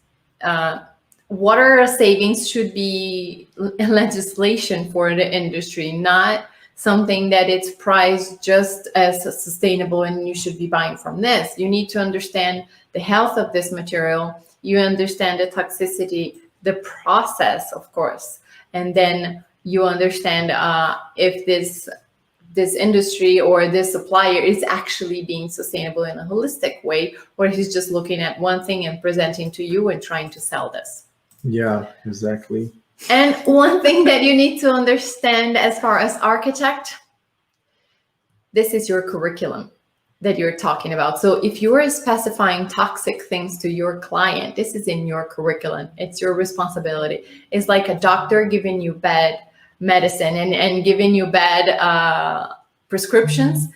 Water savings should be legislation for the industry, not something that it's priced just as sustainable and you should be buying from this. You need to understand the health of this material. You understand the toxicity, the process, of course, and then you understand if this industry or this supplier is actually being sustainable in a holistic way, or he's just looking at one thing and presenting to you and trying to sell this. Yeah, exactly. And one thing that you need to understand as far as architect, this is your curriculum that you're talking about. So if you are specifying toxic things to your client, this is in your curriculum. It's your responsibility. It's like a doctor giving you bad medicine and giving you bad prescriptions,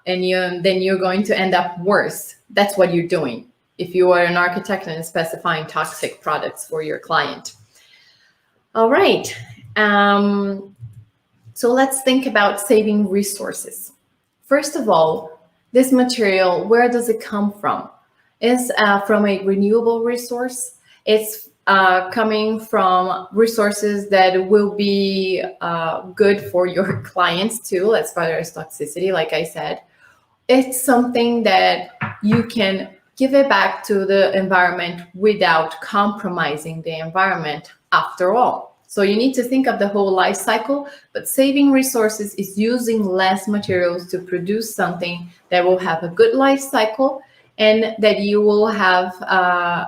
and then you're going to end up worse. That's what you're doing if you are an architect and specifying toxic products for your client. All right. So let's think about saving resources. First of all, this material, where does it come from? It's from a renewable resource. It's coming from resources that will be good for your clients too, as far as toxicity, like I said. It's something that you can give it back to the environment without compromising the environment after all. So you need to think of the whole life cycle, but saving resources is using less materials to produce something that will have a good life cycle and that you will have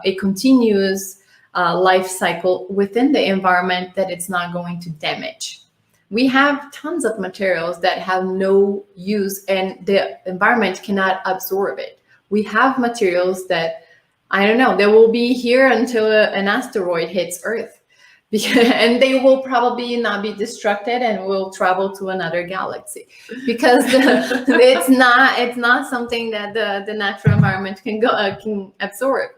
a continuous life cycle within the environment that it's not going to damage. We have tons of materials that have no use and the environment cannot absorb it. We have materials that, I don't know, they will be here until an asteroid hits Earth. And they will probably not be destructed and will travel to another galaxy because it's not something that the natural environment can absorb.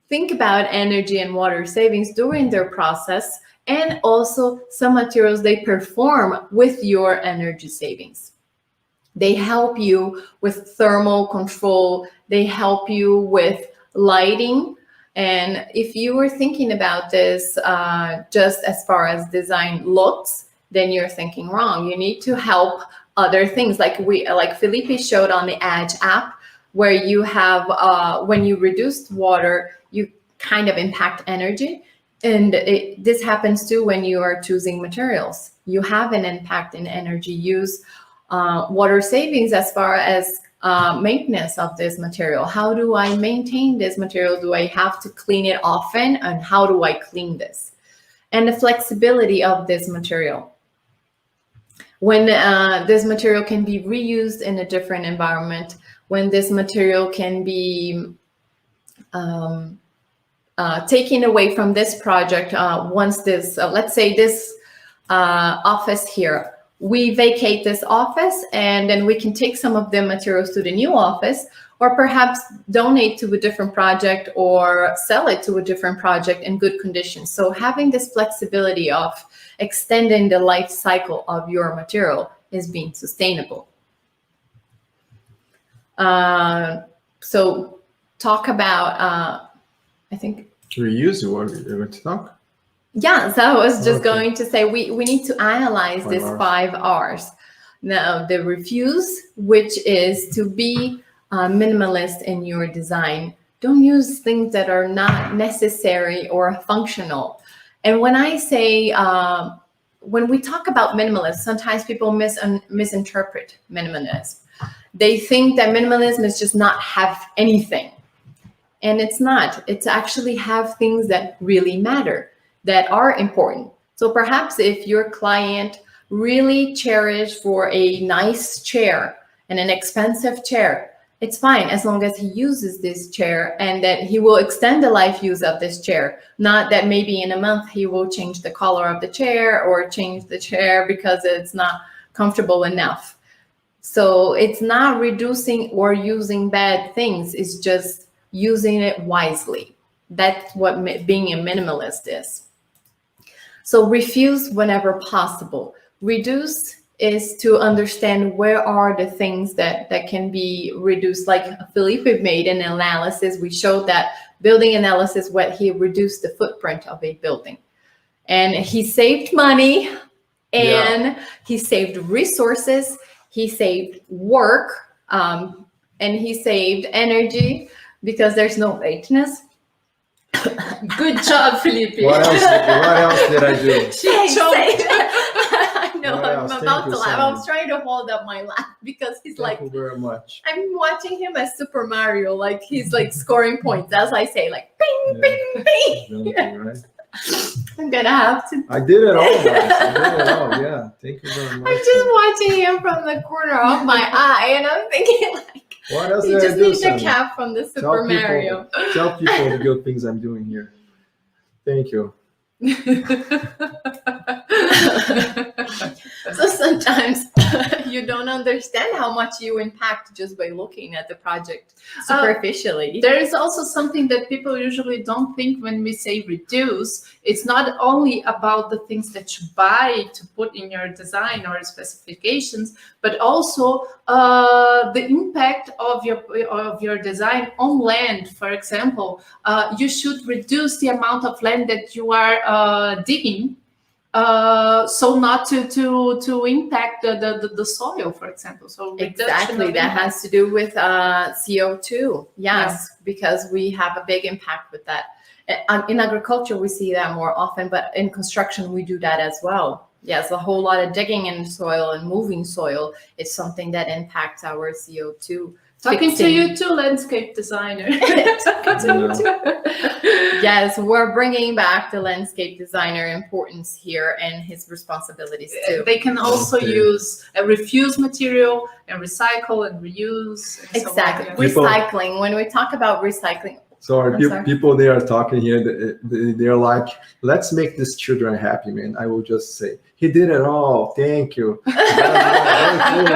Think about energy and water savings during their process, and also some materials they perform with your energy savings. They help you with thermal control. They help you with lighting. And if you were thinking about this just as far as design looks, then you're thinking wrong. You need to help other things, like Felipe showed on the Edge app, where you have when you reduce water, you kind of impact energy. And this happens too when you are choosing materials. You have an impact in energy use, water savings as far as maintenance of this material. How do I maintain this material? Do I have to clean it often? And how do I clean this? And the flexibility of this material. When this material can be reused in a different environment, when this material can be taken away from this project once this, let's say this office here, we vacate this office and then we can take some of the materials to the new office, or perhaps donate to a different project or sell it to a different project in good condition. So having this flexibility of extending the life cycle of your material is being sustainable. So talk about, I think. Reuse, you want to talk? Yeah, so I was just going to say, we need to analyze this 5 R's. Now, the refuse, which is to be minimalist in your design. Don't use things that are not necessary or functional. And when I say, when we talk about minimalism, sometimes people misinterpret minimalism. They think that minimalism is just not have anything. And it's not. It's actually have things that really matter, that are important. So perhaps if your client really cherish for a nice chair and an expensive chair, it's fine as long as he uses this chair and that he will extend the life use of this chair. Not that maybe in a month he will change the color of the chair or change the chair because it's not comfortable enough. So it's not reducing or using bad things. It's just using it wisely. That's what being a minimalist is. So refuse whenever possible. Reduce is to understand where are the things that can be reduced. Like Felipe made an analysis. We showed that building analysis where he reduced the footprint of a building. And he saved money and he saved resources, he saved work, and he saved energy because there's no maintenance. Good job, Felipe. What else did I do? She choked. I know, What I'm else? about Thank to you, laugh. I Sandy. was trying to hold up my laugh because he's Thank like, you very much. I'm watching him as Super Mario, like he's like scoring points, as I say, like bing, bing, bing. Thank you, right? I'm gonna have to. I did it all, guys. I did it all. Yeah. Thank you very much. I'm just watching him from the corner of my eye, and I'm thinking like, What else you did I just do, need the Sandy? cap from the Super Mario. Tell people the good things I'm doing here. Thank you. So sometimes you don't understand how much you impact just by looking at the project superficially. There is also something that people usually don't think when we say reduce. It's not only about the things that you buy to put in your design or specifications, but also the impact of your design on land. For example, you should reduce the amount of land that you are digging, so not to impact the soil, for example. So Exactly, that has to do with CO2. Yes, because we have a big impact with that. In agriculture, we see that more often, but in construction, we do that as well. Yes, a whole lot of digging in soil and moving soil is something that impacts our CO2. Talking to you too, landscape designer. Yes, we're bringing back the landscape designer importance here and his responsibilities too. They can also use a refuse material and recycle and reuse. And Exactly. So on. Recycling. When we talk about recycling, Sorry, people they are talking here. They're like, let's make these children happy, man. I will just say, he did it all. Thank you. Yeah.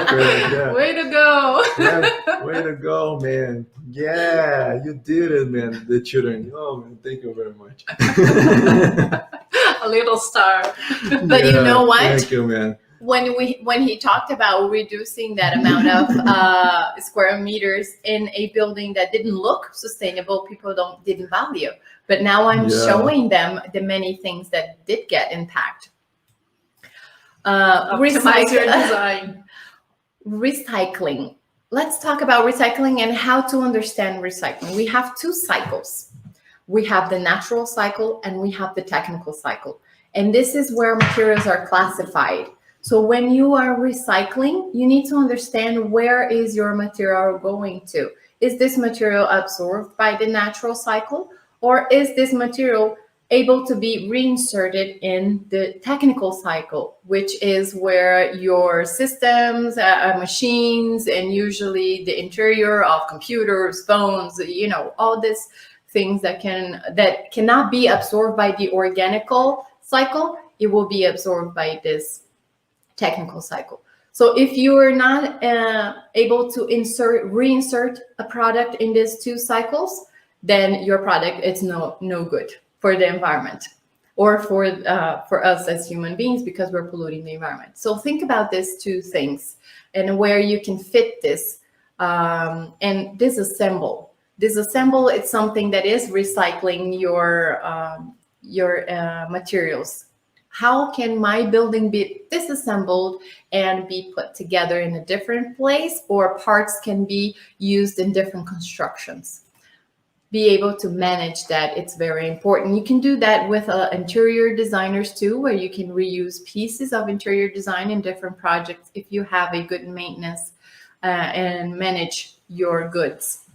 Way to go. Yeah, way to go, man. Yeah, you did it, man. The children. Oh, man, thank you very much. A little star. But you know what? Thank you, man. When he talked about reducing that amount of square meters in a building that didn't look sustainable, people didn't value. But now I'm showing them the many things that did get impact. Optimize your design. Recycling. Let's talk about recycling and how to understand recycling. We have 2 cycles. We have the natural cycle and we have the technical cycle. And this is where materials are classified. So when you are recycling, you need to understand where is your material going to. Is this material absorbed by the natural cycle, or is this material able to be reinserted in the technical cycle, which is where your systems, machines, and usually the interior of computers, phones, all these things that cannot be absorbed by the organical cycle, it will be absorbed by this technical cycle. So if you are not able to reinsert a product in these two cycles, then your product is no good for the environment, or for us as human beings, because we're polluting the environment. So think about these two things and where you can fit this, and disassemble. Disassemble, it's something that is recycling your materials. How can my building be disassembled and be put together in a different place, or parts can be used in different constructions? Be able to manage that, it's very important. You can do that with interior designers too, where you can reuse pieces of interior design in different projects if you have a good maintenance and manage your goods.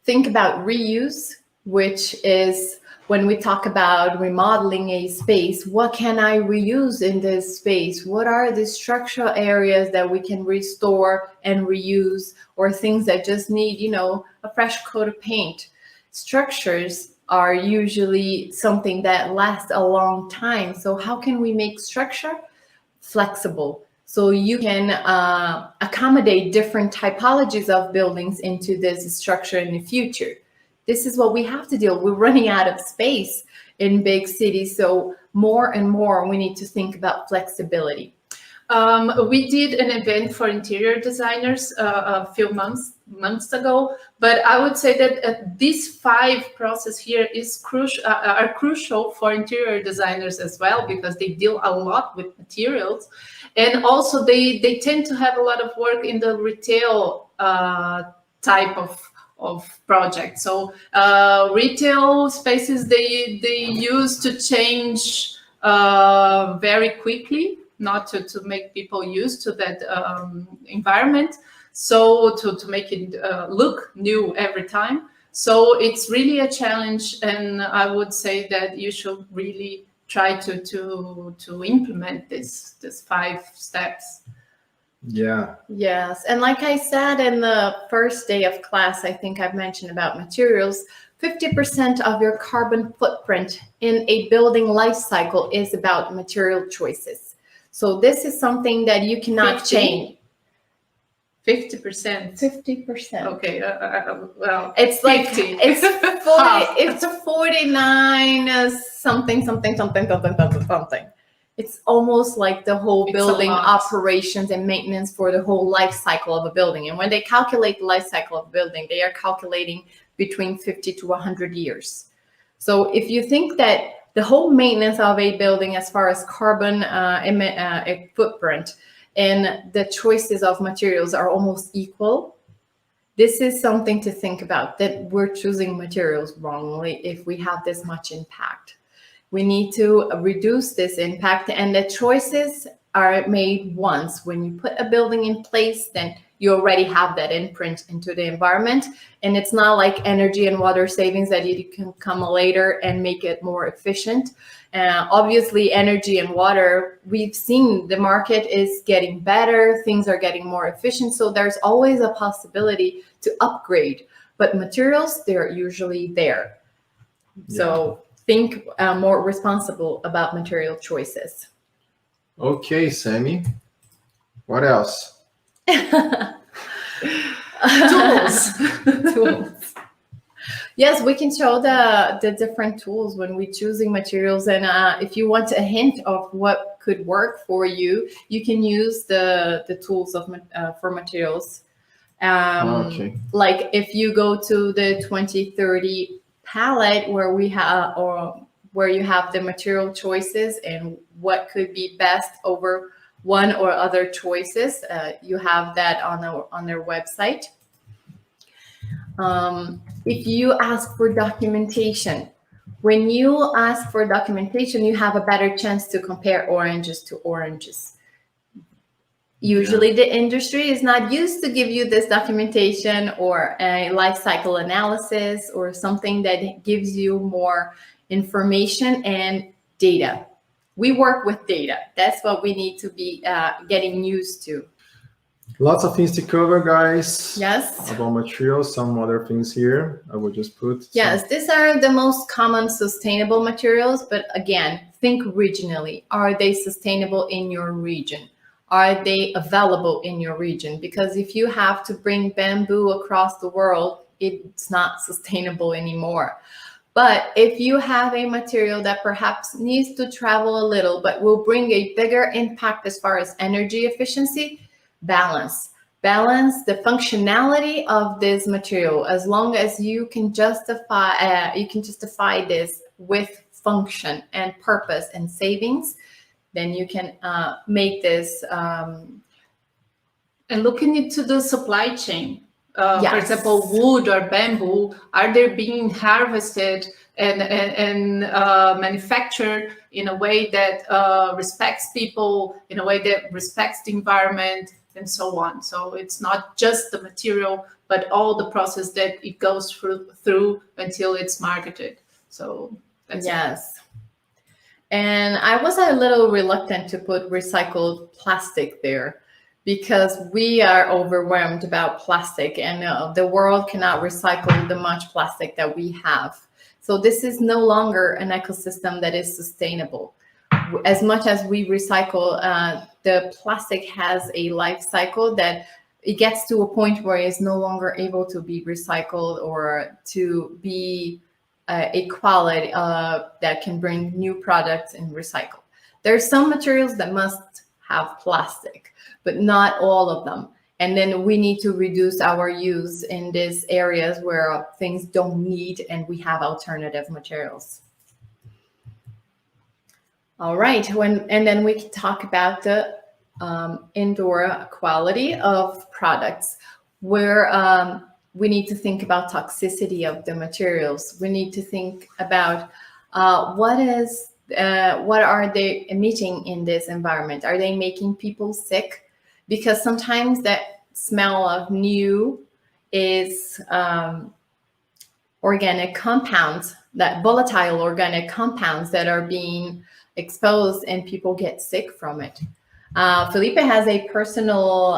Think about reuse, which is when we talk about remodeling a space. What can I reuse in this space? What are the structural areas that we can restore and reuse, or things that just need, a fresh coat of paint? Structures are usually something that lasts a long time. So how can we make structure flexible, so you can accommodate different typologies of buildings into this structure in the future? This is what we have to deal. We're running out of space in big cities. So more and more, we need to think about flexibility. We did an event for interior designers a few months ago, but I would say that these 5 processes here are crucial for interior designers as well, because they deal a lot with materials, and also they tend to have a lot of work in the retail type of project. So retail spaces, they use to change very quickly, not to make people used to that environment, so to make it look new every time. So it's really a challenge, and I would say that you should really try to implement these 5 steps. Yeah. Yes. And like I said in the first day of class, I think I've mentioned about materials, 50% of your carbon footprint in a building life cycle is about material choices. So this is something that you cannot 50? change. 50%. 50%. Okay. Well, It's like 50. it's 40. It's 49 something. It's almost like the whole building operations and maintenance for the whole life cycle of a building. And when they calculate the life cycle of a building, they are calculating between 50 to 100 years. So if you think that the whole maintenance of a building, as far as carbon footprint and the choices of materials are almost equal, this is something to think about, that we're choosing materials wrongly if we have this much impact. We need to reduce this impact, and the choices are made once. When you put a building in place, then you already have that imprint into the environment, and it's not like energy and water savings that you can come later and make it more efficient. Obviously, energy and water, we've seen the market is getting better, things are getting more efficient, so there's always a possibility to upgrade. But materials, they're usually there. Yeah. So think more responsible about material choices. Okay, Sammy. What else? Tools. Yes, we can show the different tools when we're choosing materials. And if you want a hint of what could work for you, you can use the tools for materials. Okay. Like if you go to the 2030 palette, where you have the material choices and what could be best over one or other choices, you have that on their website. If you ask for documentation, when you ask for documentation, you have a better chance to compare oranges to oranges. Usually the industry is not used to give you this documentation or a life cycle analysis or something that gives you more information and data. We work with data. That's what we need to be getting used to. Lots of things to cover, guys. Yes. About materials, some other things here. I will just put. Yes, these are the most common sustainable materials, but again, think regionally. Are they sustainable in your region? Are they available in your region? Because if you have to bring bamboo across the world, it's not sustainable anymore. But if you have a material that perhaps needs to travel a little, but will bring a bigger impact as far as energy efficiency, balance the functionality of this material. As long as you can justify this with function and purpose and savings, then you can make this. And looking into the supply chain. Yes. For example, wood or bamboo, are they being harvested and manufactured in a way that respects people, in a way that respects the environment, and so on. So it's not just the material, but all the process that it goes through until it's marketed. So that's yes. And I was a little reluctant to put recycled plastic there, because we are overwhelmed about plastic, and the world cannot recycle the much plastic that we have. So this is no longer an ecosystem that is sustainable. As much as we recycle, the plastic has a life cycle that it gets to a point where it's no longer able to be recycled or to be a quality that can bring new products and recycle. There are some materials that must have plastic, but not all of them. And then we need to reduce our use in these areas where things don't need, and we have alternative materials. All right, and then we can talk about the indoor quality of products, where we need to think about toxicity of the materials. We need to think about what are they emitting in this environment? Are they making people sick? Because sometimes that smell of new is organic compounds, that volatile organic compounds that are being exposed, and people get sick from it. Felipe has a personal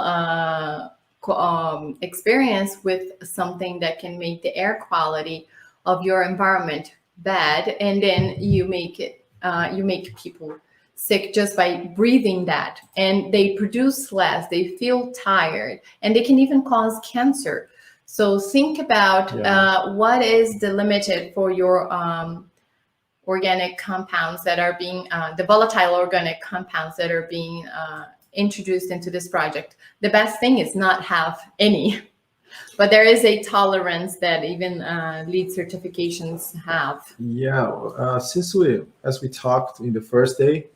experience with something that can make the air quality of your environment bad, and then you make people sick just by breathing that, and they produce less, they feel tired, and they can even cause cancer. So think about what is the limited for your organic compounds that are being, the volatile organic compounds that are being introduced into this project. The best thing is not have any, but there is a tolerance that even LEED certifications have. Yeah, as we talked in the first day,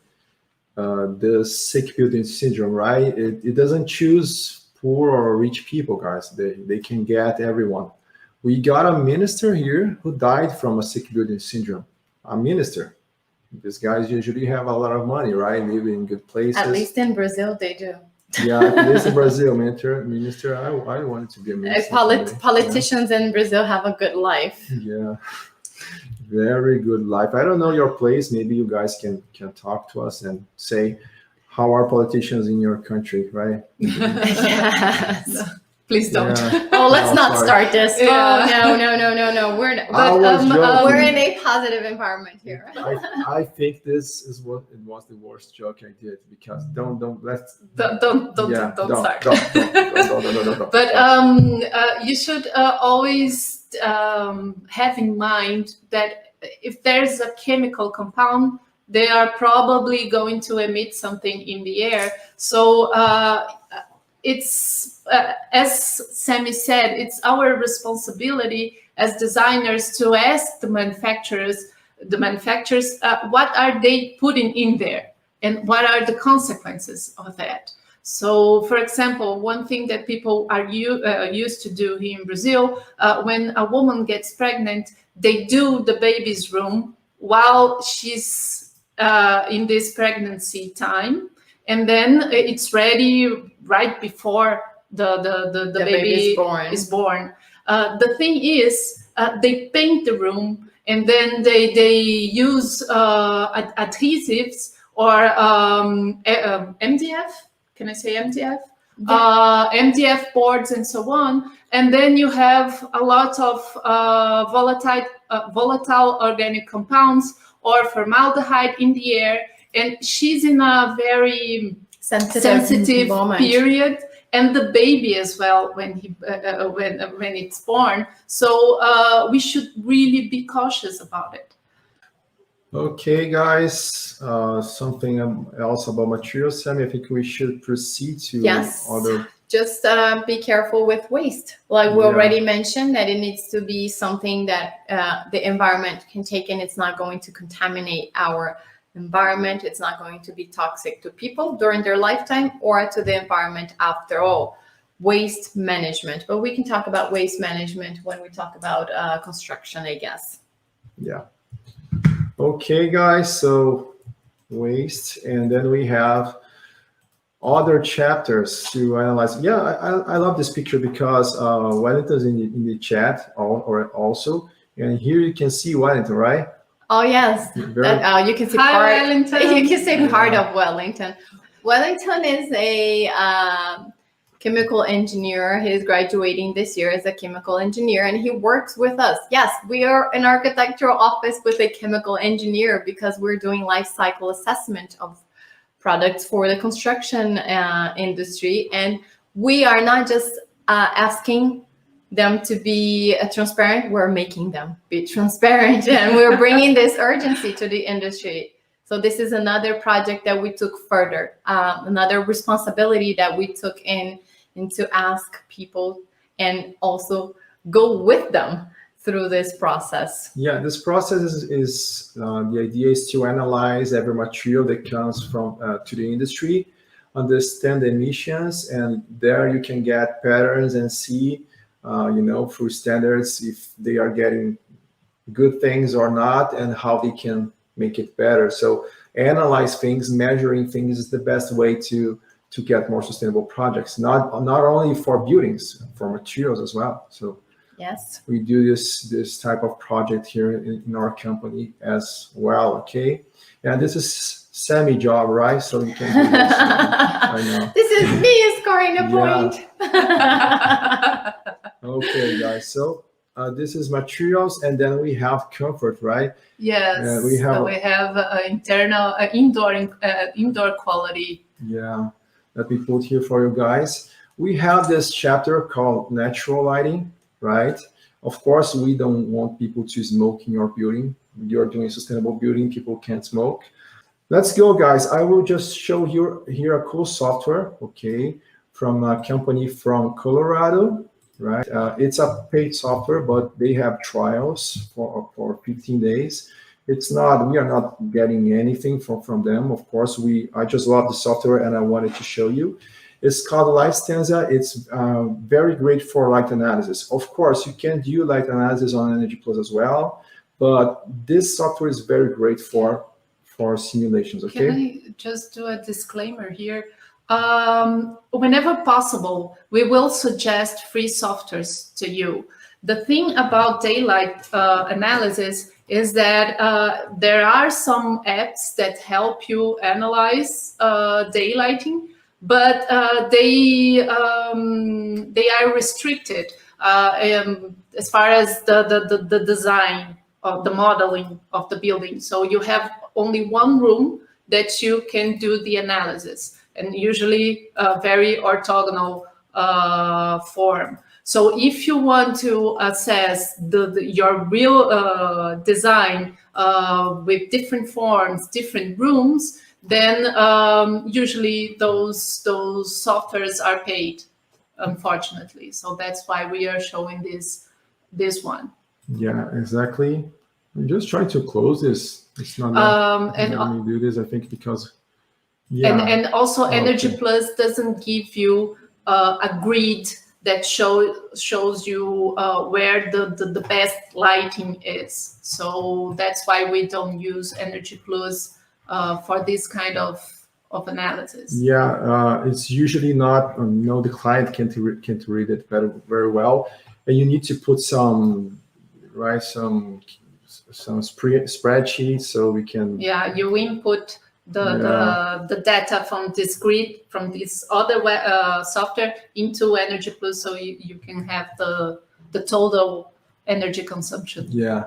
the sick building syndrome, right? It doesn't choose poor or rich people, guys. They can get everyone. We got a minister here who died from a sick building syndrome. A minister. These guys usually have a lot of money, right? Live in good places. At least in Brazil, they do. Yeah, at least in Brazil, minister. I wanted to be a minister. Politicians in Brazil have a good life. Yeah, very good life. I don't know your place. Maybe you guys can talk to us and say, how are politicians in your country, right? Yes. Please don't. Yeah. Oh, let's not start this. Yeah. Oh, no. We're not. But We're in a positive environment here. I think this is what it was the worst joke I did, because don't start. Don't. But you should always have in mind that if there's a chemical compound, they are probably going to emit something in the air. So it's as Sammy said, it's our responsibility as designers to ask the manufacturers, what are they putting in there, and what are the consequences of that. So, for example, one thing that people are used to do here in Brazil, when a woman gets pregnant, they do the baby's room while she's in this pregnancy time, and then it's ready right before the baby is born. The thing is, they paint the room, and then they use adhesives or MDF. Can I say MDF? MDF boards and so on, and then you have a lot of volatile organic compounds or formaldehyde in the air, and she's in a very sensitive period, and the baby as well when it's born. So we should really be cautious about it. Okay, guys, something else about materials, Sammy. I think we should proceed to other. Just be careful with waste. Like we already mentioned, that it needs to be something that the environment can take, and it's not going to contaminate our environment. It's not going to be toxic to people during their lifetime or to the environment after all. Waste management. But we can talk about waste management when we talk about construction, I guess. Yeah. Okay, guys, so waste, and then we have other chapters to analyze. Yeah, I love this picture because Wellington's in the chat also, and here you can see Wellington, right? Oh yes, you can see Wellington. You can see part of Wellington. Wellington is a chemical engineer. He's graduating this year as a chemical engineer, and he works with us. Yes, we are an architectural office with a chemical engineer because we're doing life cycle assessment of products for the construction industry, and we are not just asking them to be transparent, we're making them be transparent, and we're bringing this urgency to the industry. So this is another project that we took further, another responsibility that we took in to ask people and also go with them through this process. Yeah, this process is the idea is to analyze every material that comes from to the industry, understand the emissions, and there you can get patterns and see, through standards if they are getting good things or not, and how they can make it better. So analyze things, measuring things is the best way to get more sustainable projects, not only for buildings, for materials as well. So yes, we do this type of project here in our company as well. Okay, and this is Sammy job, right? So you can do this. I know. This is me scoring a point. Okay, guys. So this is materials, and then we have comfort, right? Yes, we have indoor quality. Yeah, that we put here for you guys. We have this chapter called natural lighting, right? Of course, we don't want people to smoke in your building. You're doing sustainable building, people can't smoke. Let's go, guys. I will just show you here a cool software, okay, from a company from Colorado, right? It's a paid software, but they have trials for 15 days. We are not getting anything from them. Of course, I just love the software and I wanted to show you. It's called LightStanza. It's very great for light analysis. Of course, you can do light analysis on Energy Plus as well, but this software is very great for simulations, okay? Can I just do a disclaimer here? Whenever possible, we will suggest free softwares to you. The thing about daylight analysis is that there are some apps that help you analyze daylighting, but they are restricted as far as the design of the modeling of the building. So you have only one room that you can do the analysis, and usually a very orthogonal form. So if you want to assess your real design with different forms, different rooms, then usually those softwares are paid, unfortunately. So that's why we are showing this one. Yeah, exactly. I'm just trying to close this. It's not letting me do this, I think, because and also Energy Plus doesn't give you a grid that shows you where the best lighting is. So that's why we don't use Energy Plus for this kind of analysis. Yeah, it's usually not, the client can't read it very well, and you need to put some spreadsheets so we can. Yeah, you input the data from this grid, from this other software into Energy Plus, so you can have the total energy consumption. Yeah.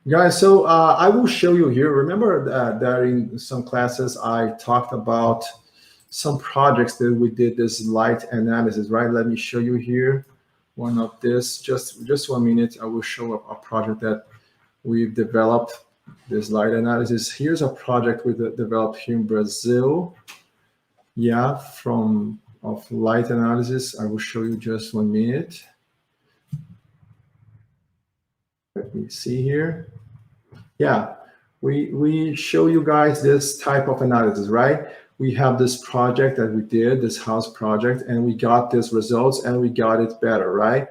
Guys, so I will show you here. Remember that in some classes I talked about some projects that we did this light analysis, right? Let me show you here one of this. Just 1 minute. I will show a project that we've developed, this light analysis. Here's a project we developed here in Brazil. Yeah, of light analysis. I will show you just 1 minute. Let me see here. Yeah, we show you guys this type of analysis, right? We have this project that we did, this house project, and we got these results and we got it better, right?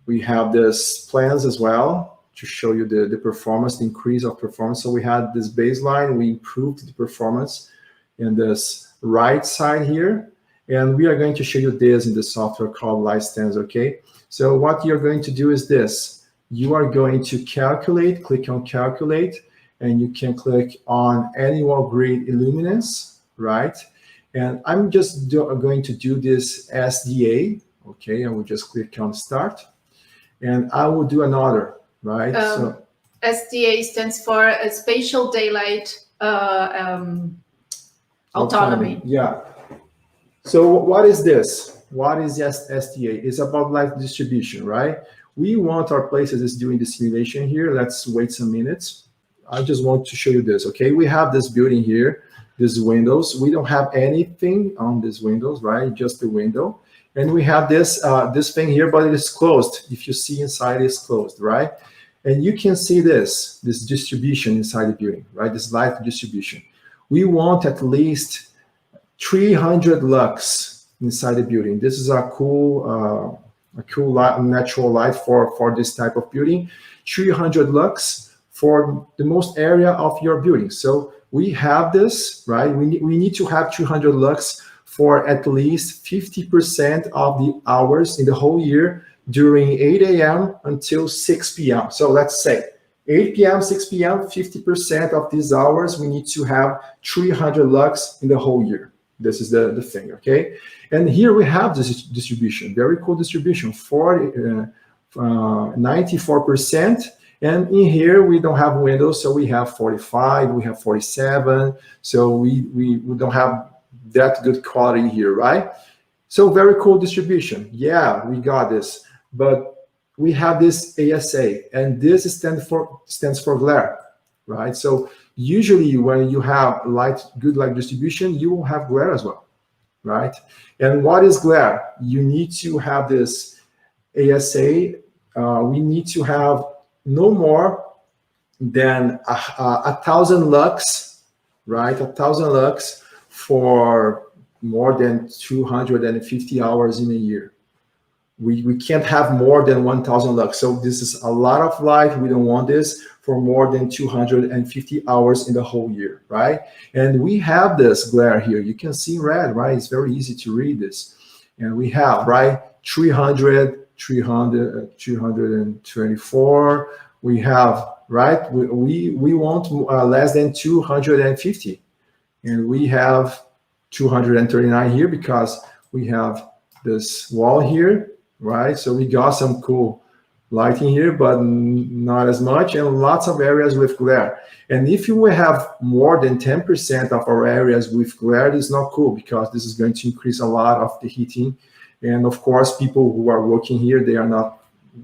We have this plans as well to show you the performance, the increase of performance. So we had this baseline, we improved the performance in this right side here. And we are going to show you this in the software called LightStance, okay? So what you're going to do is this. You are going to calculate, click on calculate, and you can click on annual grid illuminance, right? And I'm just going to do this SDA, okay? I will just click on start, and I will do another, right? So SDA stands for Spatial Daylight Autonomy. Yeah. So what is this? What is SDA? It's about light distribution, right? We want our places doing the simulation here. Let's wait some minutes. I just want to show you this, okay? We have this building here, these windows. We don't have anything on these windows, right? Just the window. And we have this this thing here, but it is closed. If you see inside, it's closed, right? And you can see this distribution inside the building, right? This light distribution. We want at least 300 lux inside the building. This is a cool light, natural light for this type of building. 300 lux for the most area of your building. So we have this, right? We need to have 200 lux for at least 50% of the hours in the whole year during 8 a.m. until 6 p.m. So let's say 8 p.m., 6 p.m., 50% of these hours, we need to have 300 lux in the whole year. This is the thing, okay? And here we have this distribution, very cool distribution, 94%. And in here, we don't have windows, so we have 45, we have 47. So we don't have that good quality here, right? So very cool distribution. Yeah, we got this. But we have this ASA, and this stands for glare, right? So usually when you have good light distribution, you will have glare as well, right? And what is glare? You need to have this ASA. We need to have no more than 1,000 lux, right? 1,000 lux for more than 250 hours in a year. We can't have more than 1,000 lux. So this is a lot of light. We don't want this for more than 250 hours in the whole year, right? And we have this glare here. You can see red, right? It's very easy to read this. And we have, right, 300, 324. We have, right, we want less than 250. And we have 239 here because we have this wall here, right? So we got some cool lighting here, but not as much, and lots of areas with glare. And if you have more than 10% of our areas with glare, it's not cool because this is going to increase a lot of the heating. And of course, people who are working here, they are not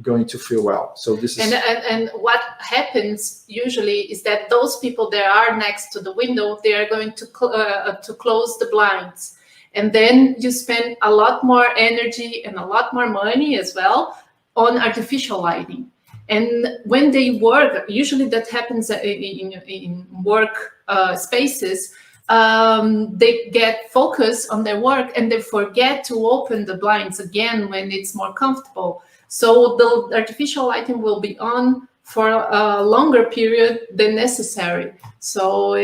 going to feel well. So this is and what happens usually is that those people that are next to the window, they are going to close the blinds, and then you spend a lot more energy and a lot more money as well on artificial lighting. And when they work, usually that happens in work spaces, they get focused on their work and they forget to open the blinds again when it's more comfortable. So the artificial lighting will be on for a longer period than necessary. So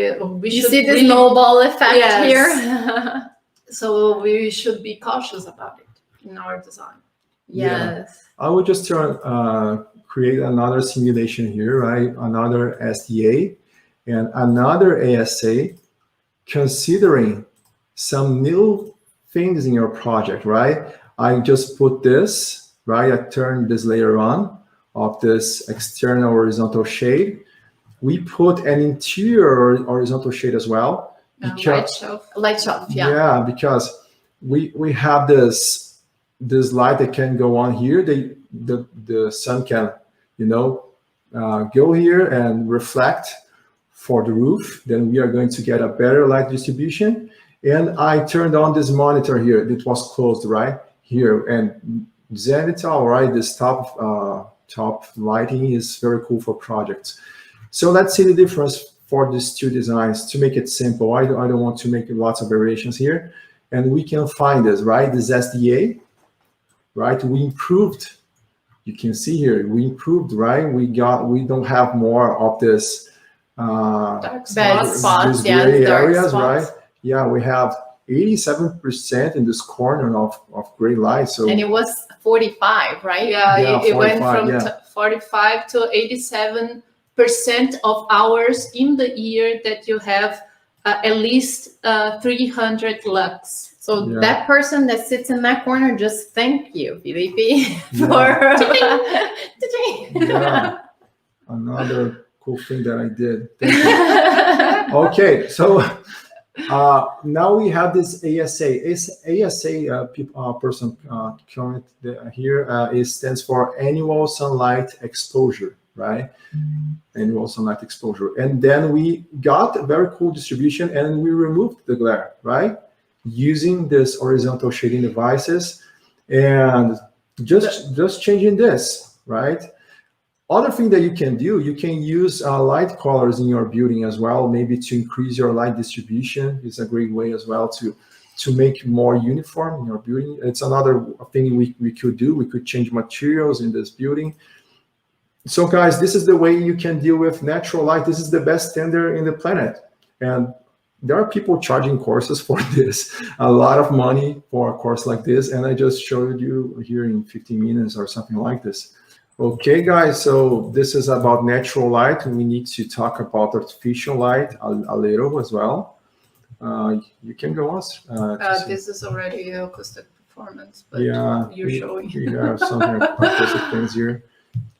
we should see this snowball effect here. So we should be cautious about it in our design. Yes. Yeah. I will just turn create another simulation here, right? Another SDA and another ASA, considering some new things in your project, right? I just put this, right? I turned this layer on of this external horizontal shade. We put an interior horizontal shade as well. Light shelf, yeah. Yeah, because we have this light that can go on here. The sun can, you know, go here and reflect for the roof. Then we are going to get a better light distribution. And I turned on this monitor here. It was closed right here. And zenithal, right? This top lighting is very cool for projects. So let's see the difference for these two designs to make it simple. I don't want to make lots of variations here. And we can find this, right? This SDA, right? We improved. You can see here, we improved, right? We don't have more of this dark spots, gray areas, spots. right? Yeah, we have 87% in this corner of gray light. So and it was 45, right? Yeah, it went 45, from yeah. 45 to 87% of hours in the year that you have at least 300 lux. So Yeah. that person that sits in that corner, just thank you, Felipe, for yeah, another cool thing that I did. Thank you. Okay, so now we have this ASA. Person comment here. It stands for annual sunlight exposure, right? Annual sunlight exposure. And then we got a very cool distribution, and we removed the glare, right? Using this horizontal shading devices, and just changing this, right? Other thing that you can do, you can use light colors in your building as well, maybe to increase your light distribution. It's a great way as well to make more uniform in your building. It's another thing we could do. We could change materials in this building. So guys, this is the way you can deal with natural light. This is the best standard in the planet. And there are people charging courses for this, a lot of money for a course like this. And I just showed you here in 15 minutes or something like this. Okay, guys, so this is about natural light. We need to talk about artificial light a little as well. You can go on. This is already acoustic performance, but yeah, you're showing. We have some acoustic things here,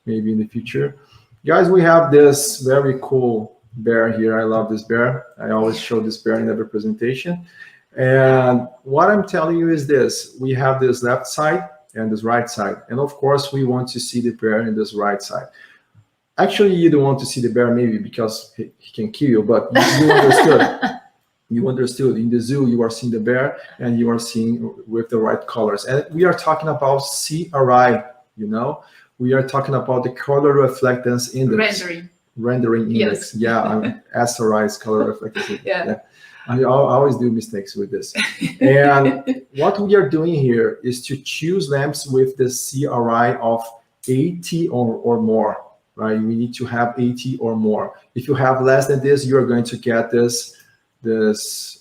maybe in the future. Guys, we have this very cool bear here. I love this bear. I always show this bear in every presentation. And what I'm telling you is this. We have this left side and this right side. And of course, we want to see the bear in this right side. Actually, you don't want to see the bear maybe because he can kill you, but you understood. You understood. In the zoo, you are seeing the bear and you are seeing with the right colors. And we are talking about CRI, you know. We are talking about the color reflectance index. Rendering index. Yes. Yeah, SRI's color reflectance. Yeah. I always do mistakes with this. And what we are doing here is to choose lamps with the CRI of 80 or more, right? We need to have 80 or more. If you have less than this, you're going to get this this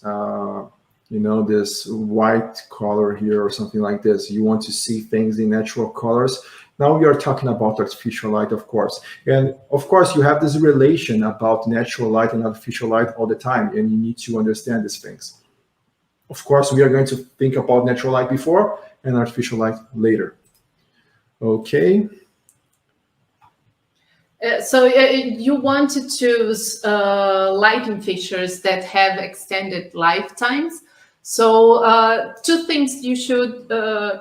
white color here or something like this. You want to see things in natural colors. Now we are talking about artificial light, of course. And of course, you have this relation about natural light and artificial light all the time, and you need to understand these things. Of course, we are going to think about natural light before and artificial light later. Okay. So you want to choose lighting fixtures that have extended lifetimes. So two things you should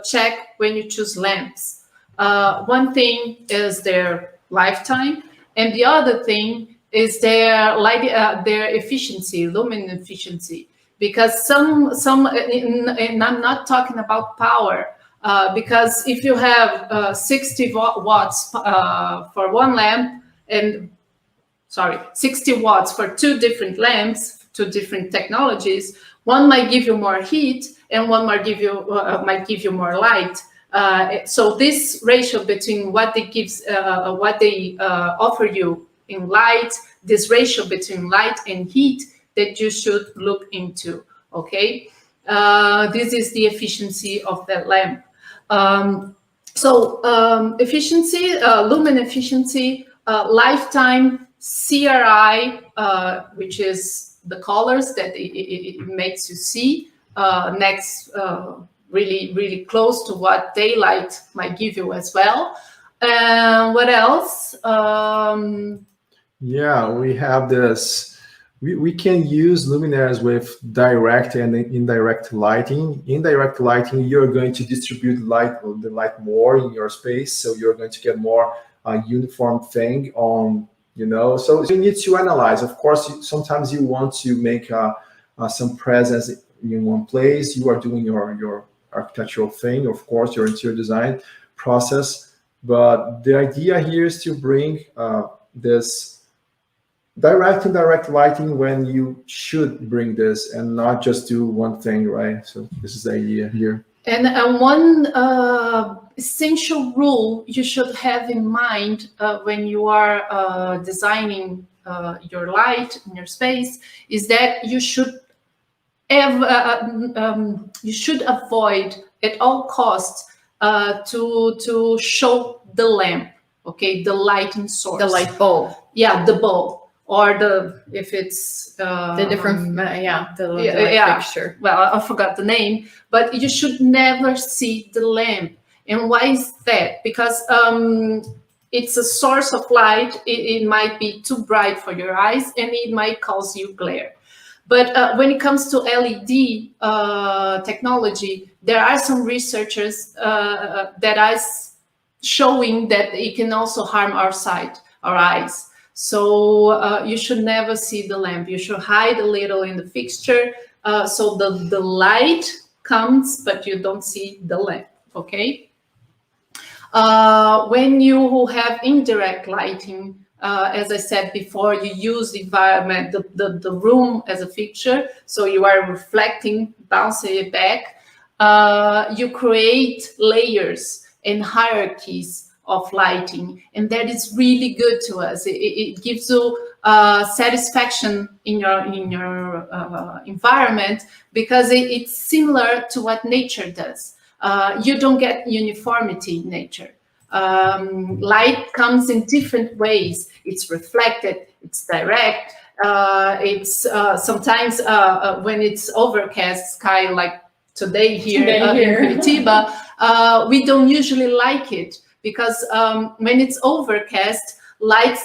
check when you choose lamps. One thing is their lifetime, and the other thing is their efficiency, lumen efficiency. Because some, and I'm not talking about power. Because if you have 60 watts for one lamp, and 60 watts for two different lamps, two different technologies, one might give you more heat, and one might give you more light. So this ratio between what they offer you in light, this ratio between light and heat that you should look into. Okay, this is the efficiency of that lamp. So efficiency, lumen efficiency, lifetime, CRI, which is the colors that it makes you see, next really, really close to what daylight might give you as well. What else? Yeah, we have this. We can use luminaires with direct and indirect lighting. Indirect lighting, you're going to distribute the light more in your space, so you're going to get more uniform thing on, So you need to analyze. Of course, sometimes you want to make some presence in one place. You are doing your architectural thing, of course, your interior design process. But the idea here is to bring this direct and indirect lighting when you should bring this and not just do one thing, right? So this is the idea here. And one essential rule you should have in mind when you are designing your light in your space is that you should avoid at all costs to show the lamp, okay, the lighting source, The light bulb. yeah, the bulb. Or if it's The different, the yeah, fixture. well, I forgot the name, but you should never see the lamp. And why is that? Because it's a source of light. It might be too bright for your eyes, and it might cause you glare. But when it comes to LED technology, there are some researchers that are showing that it can also harm our eyes. So you should never see the lamp. You should hide a little in the fixture so the light comes, but you don't see the lamp, okay? When you have indirect lighting, as I said before, you use the environment, the room as a fixture, so you are reflecting, bouncing it back. You create layers and hierarchies of lighting, and that is really good to us. It gives you satisfaction in your environment because it's similar to what nature does. You don't get uniformity in nature. Light comes in different ways. It's reflected, it's direct, it's sometimes when it's overcast sky, like today here in Curitiba, we don't usually like it because when it's overcast,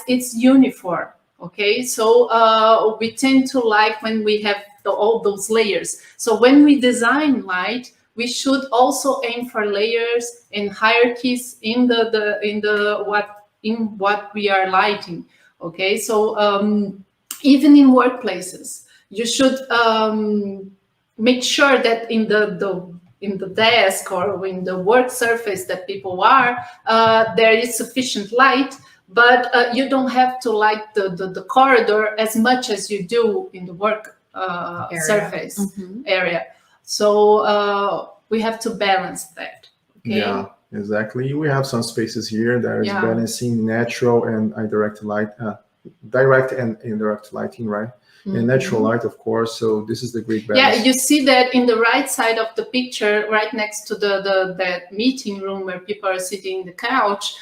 it's uniform, okay? So we tend to like when we have all those layers. So when we design light, we should also aim for layers and hierarchies in what we are lighting. Okay, so even in workplaces, you should make sure that in the desk or in the work surface that people are, there is sufficient light, but you don't have to light the corridor as much as you do in the work surface area. So we have to balance that. Okay? Yeah, exactly. We have some spaces here that is balancing natural and indirect light, direct and indirect lighting, right? And natural light, of course. So this is the great balance. Yeah, you see that in the right side of the picture, right next to that meeting room where people are sitting in the couch.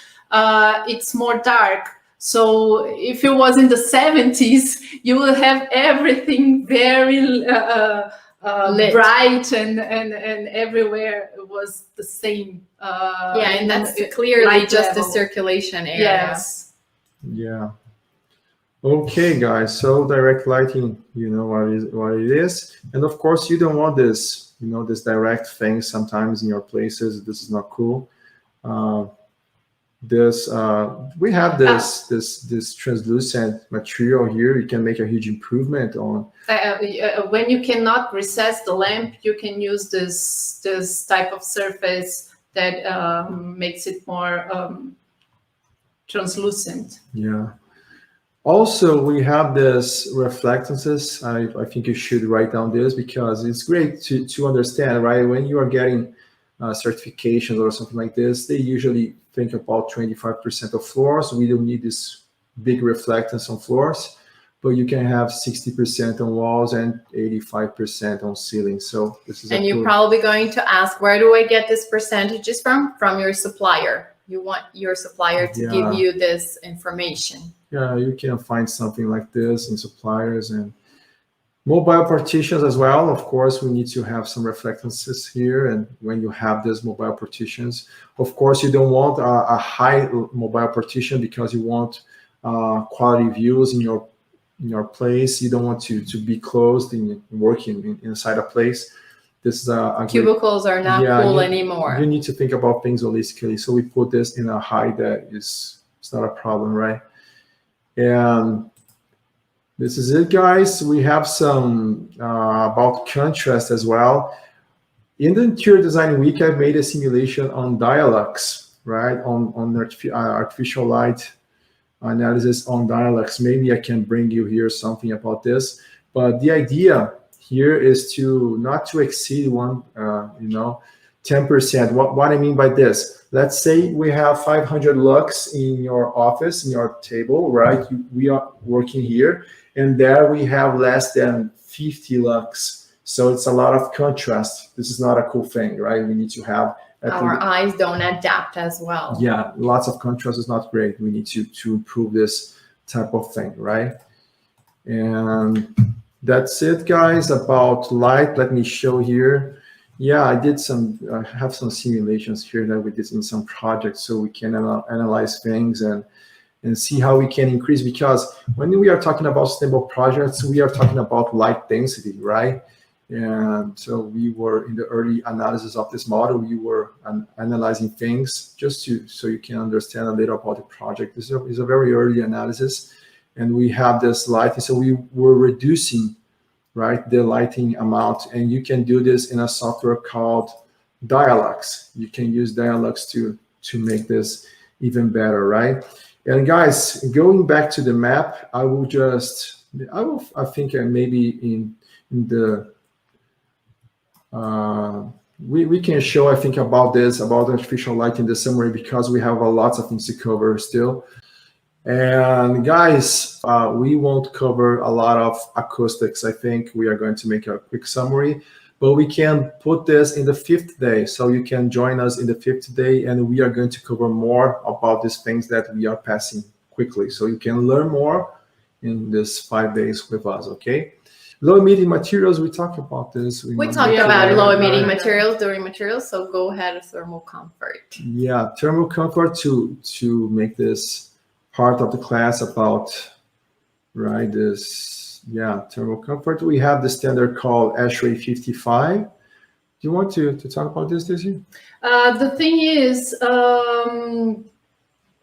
It's more dark. So if it was in the 70s, you will have everything very bright and everywhere it was the same. And that's clearly just the circulation area. Yes. Yeah. Okay, guys. So direct lighting, you know what it is, and of course you don't want this, this direct thing sometimes in your places. This is not cool. We have this translucent material here. You can make a huge improvement on. When you cannot recess the lamp, you can use this type of surface that makes it more translucent. Yeah. Also, we have this reflectances. I think you should write down this because it's great to understand, right? When you are getting certifications or something like this, they usually think about 25% of floors. We don't need this big reflectance on floors. but you can have 60% on walls and 85% on ceiling. So this is And you're probably going to ask, where do I get this percentages from? From your supplier. You want your supplier to give you this information. Yeah, you can find something like this in suppliers. And mobile partitions as well. Of course, we need to have some reflectances here. And when you have these mobile partitions, of course, you don't want a high mobile partition because you want quality views in your place. You don't want to be closed in working inside a place. This is a cubicles are not cool anymore. You need to think about things holistically. So we put this in a height that it's not a problem, right? And this is it, guys. We have some about contrast as well. In the Interior Design Week, I made a simulation on Dialux, right? On artificial light analysis on Dialux. Maybe I can bring you here something about this. But the idea here is not to exceed 10%. What I mean by this, let's say we have 500 lux in your office, in your table, right? We are working here, and there we have less than 50 lux. So it's a lot of contrast. This is not a cool thing, right? We need to have our eyes don't adapt as well. Yeah, lots of contrast is not great. We need to improve this type of thing, right? And that's it, guys, about light. Let me show here. Yeah, I have some simulations here that we did in some projects so we can analyze things and see how we can increase, because when we are talking about sustainable projects, we are talking about light density, right? And so we were in the early analysis of this model, we were analyzing things just so you can understand a little about the project. This is a very early analysis, and we have this lighting. So we were reducing, right, the lighting amount, and you can do this in a software called Dialux. You can use Dialux to make this even better, right? And guys, going back to the map, I think maybe in the we can show, I think, about artificial light in the summary, because we have lots of things to cover still. And guys, we won't cover a lot of acoustics. I think we are going to make a quick summary, but we can put this in the 5th day. So you can join us in the 5th day, and we are going to cover more about these things that we are passing quickly. So you can learn more in this 5 days with us, okay? Low emitting materials, we talked about this. We talked about low emitting materials during materials, so go ahead, thermal comfort. Yeah, thermal comfort to make this part of the class about, right, this, thermal comfort. We have the standard called ASHRAE 55. Do you want to talk about this, Daisy? The thing is,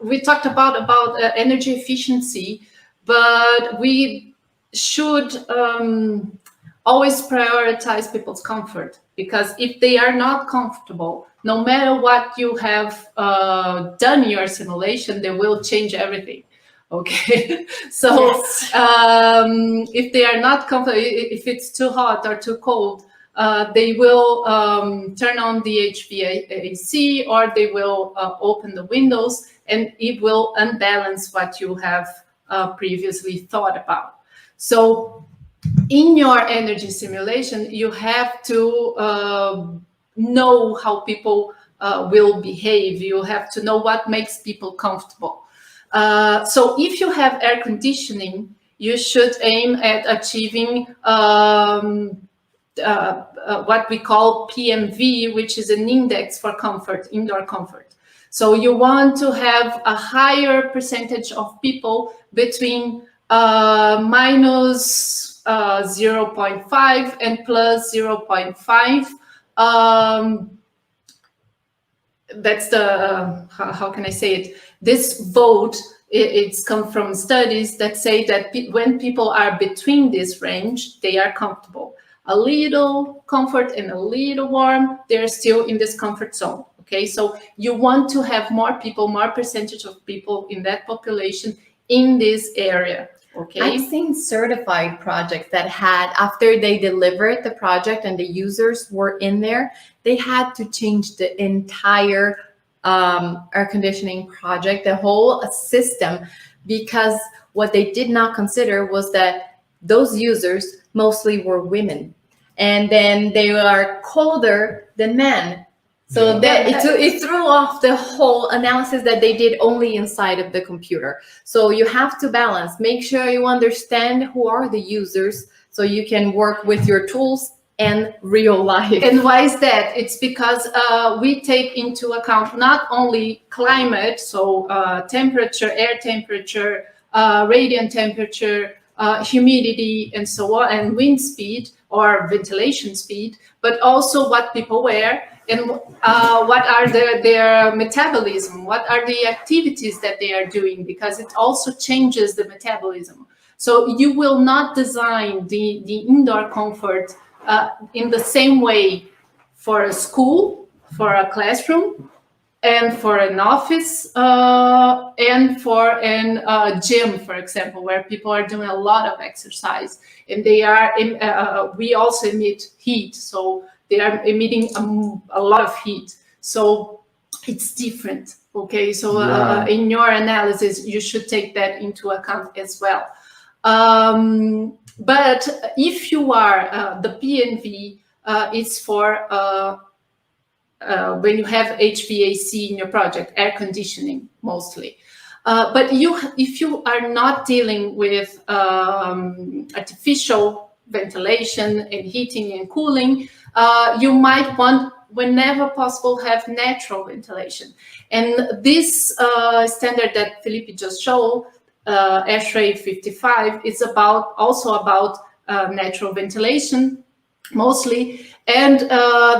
we talked about energy efficiency, but we should always prioritize people's comfort, because if they are not comfortable, no matter what you have done in your simulation, they will change everything. Okay, so yes. If they are not comfortable, if it's too hot or too cold, they will turn on the HVAC, or they will open the windows, and it will unbalance what you have previously thought about. So in your energy simulation, you have to know how people will behave. You have to know what makes people comfortable. So if you have air conditioning, you should aim at achieving what we call PMV, which is an index for comfort, indoor comfort. So you want to have a higher percentage of people between minus 0.5 and plus 0.5. That's the, how can I say it? This vote, it's come from studies that say that when people are between this range, they are comfortable. A little comfort and a little warm, they're still in this comfort zone. Okay, so you want to have more people, more percentage of people in that population in this area. Okay, I've seen certified projects that had, after they delivered the project and the users were in there, they had to change the entire air conditioning project, the whole system, because what they did not consider was that those users mostly were women, and then they are colder than men. So that it threw off the whole analysis that they did only inside of the computer. So you have to balance, make sure you understand who are the users so you can work with your tools and real life. And why is that? It's because we take into account not only climate, so temperature, air temperature, radiant temperature, humidity, and so on, and wind speed or ventilation speed, but also what people wear and what are their metabolism, what are the activities that they are doing, because it also changes the metabolism. So you will not design the indoor comfort in the same way for a school, for a classroom, and for an office, and for a gym, for example, where people are doing a lot of exercise, and they are we also emit heat, so they are emitting a lot of heat. So it's different. Okay, so in your analysis, you should take that into account as well. But if you are the PNV, it's for when you have HVAC in your project, air conditioning mostly. But if you are not dealing with artificial ventilation and heating and cooling, you might want, whenever possible, have natural ventilation. And this standard that Felipe just showed, ASHRAE 55, is also about natural ventilation mostly. And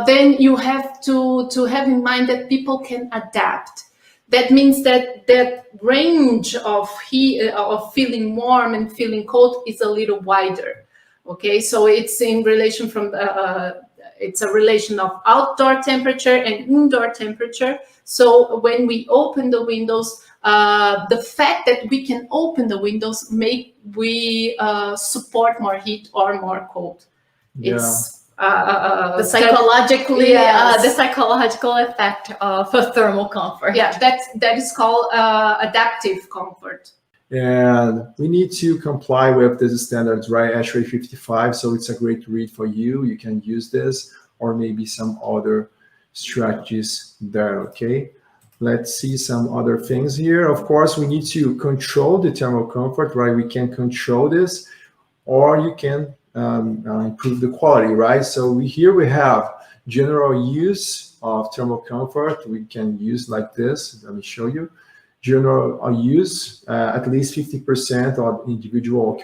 then you have to have in mind that people can adapt. That means that that range of heat, of feeling warm and feeling cold, is a little wider. Okay, so it's in relation from it's a relation of outdoor temperature and indoor temperature. So when we open the windows, the fact that we can open the windows we support more heat or more cold. Yeah. It's the psychological effect of a thermal comfort. Yeah, that is called adaptive comfort. And we need to comply with these standards, right? ASHRAE 55, so it's a great read for you. You can use this, or maybe some other strategies there, okay? Let's see some other things here. Of course, we need to control the thermal comfort, right? We can control this, or you can improve the quality, right? So here we have general use of thermal comfort. We can use like this. Let me show you. General use, at least 50% of individual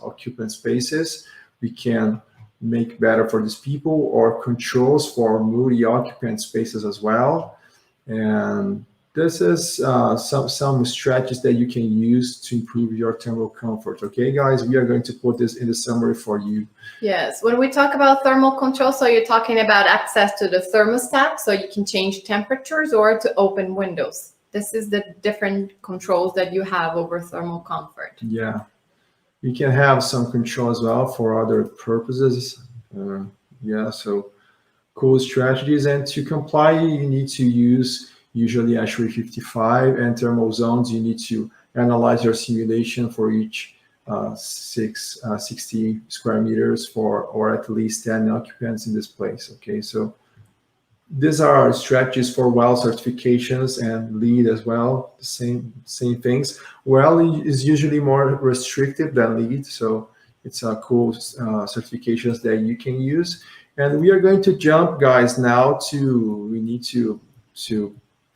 occupant spaces. We can make better for these people, or controls for multi-occupant spaces as well. And this is some strategies that you can use to improve your thermal comfort. Okay, guys, we are going to put this in the summary for you. Yes, when we talk about thermal control, so you're talking about access to the thermostat, so you can change temperatures or to open windows. This is the different controls that you have over thermal comfort. Yeah, you can have some control as well for other purposes. Yeah, so cool strategies. And to comply, you need to use usually ASHRAE 55, and thermal zones. You need to analyze your simulation for each 60 square meters or at least 10 occupants in this place. Okay, so these are strategies for WELL certifications and LEED as well. The same things. WELL is usually more restrictive than LEED, so it's a cool certifications that you can use. And we are going to jump, guys, now we need to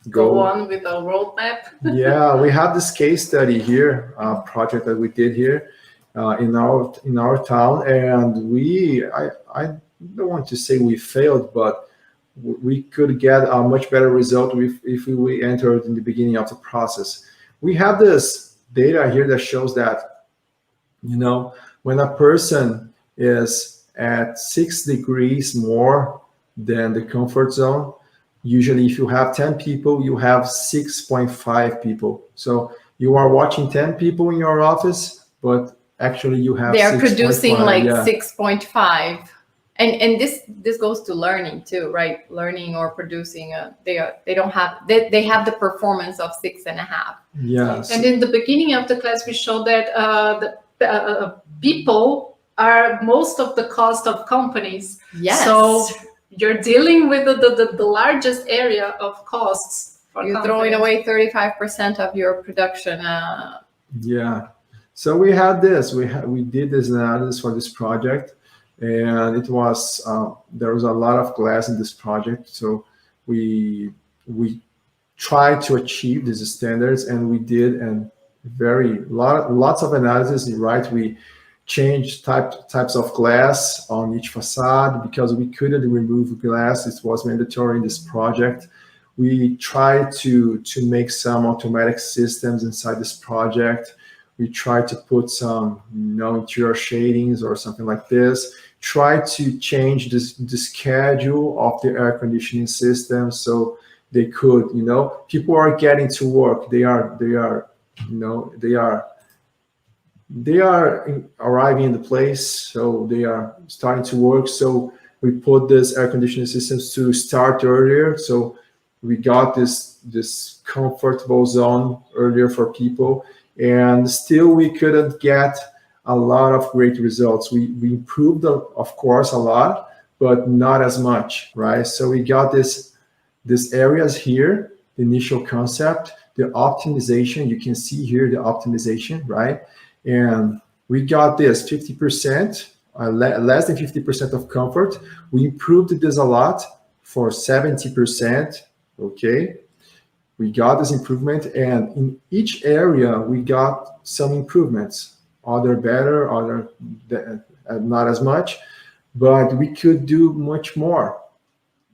go on with our roadmap. Yeah, we have this case study here, project that we did here in our town, and I don't want to say we failed, but we could get a much better result if we entered in the beginning of the process. We have this data here that shows that, you know, when a person is at 6 degrees more than the comfort zone, usually if you have 10 people, you have 6.5 people. So you are watching 10 people in your office, but actually you have they are producing like 6.5. And this goes to learning too, right? Learning or producing. They have the performance of 6.5. Yes. And in the beginning of the class, we showed that the people are most of the cost of companies. Yes. So you're dealing with the largest area of costs. You're throwing away 35% of your production. Yeah. So we had this. We did this analysis for this project, and it was there was a lot of glass in this project. So we tried to achieve these standards, and we did, and lots of analysis. Right, we changed types of glass on each facade because we couldn't remove glass. It was mandatory in this project. We tried to make some automatic systems inside this project. We tried to put some interior shadings or something like this. Try to change the schedule of the air conditioning system so they could, people are getting to work. They are arriving in the place, so they are starting to work. So we put this air conditioning systems to start earlier. So we got this comfortable zone earlier for people, and still we couldn't get a lot of great results. We improved, of course, a lot, but not as much, right? So we got these areas here, the initial concept, the optimization. You can see here the optimization, right? And we got this 50%, less than 50% of comfort. We improved this a lot for 70%. Okay, we got this improvement, and in each area we got some improvements. Other better, other not as much, but we could do much more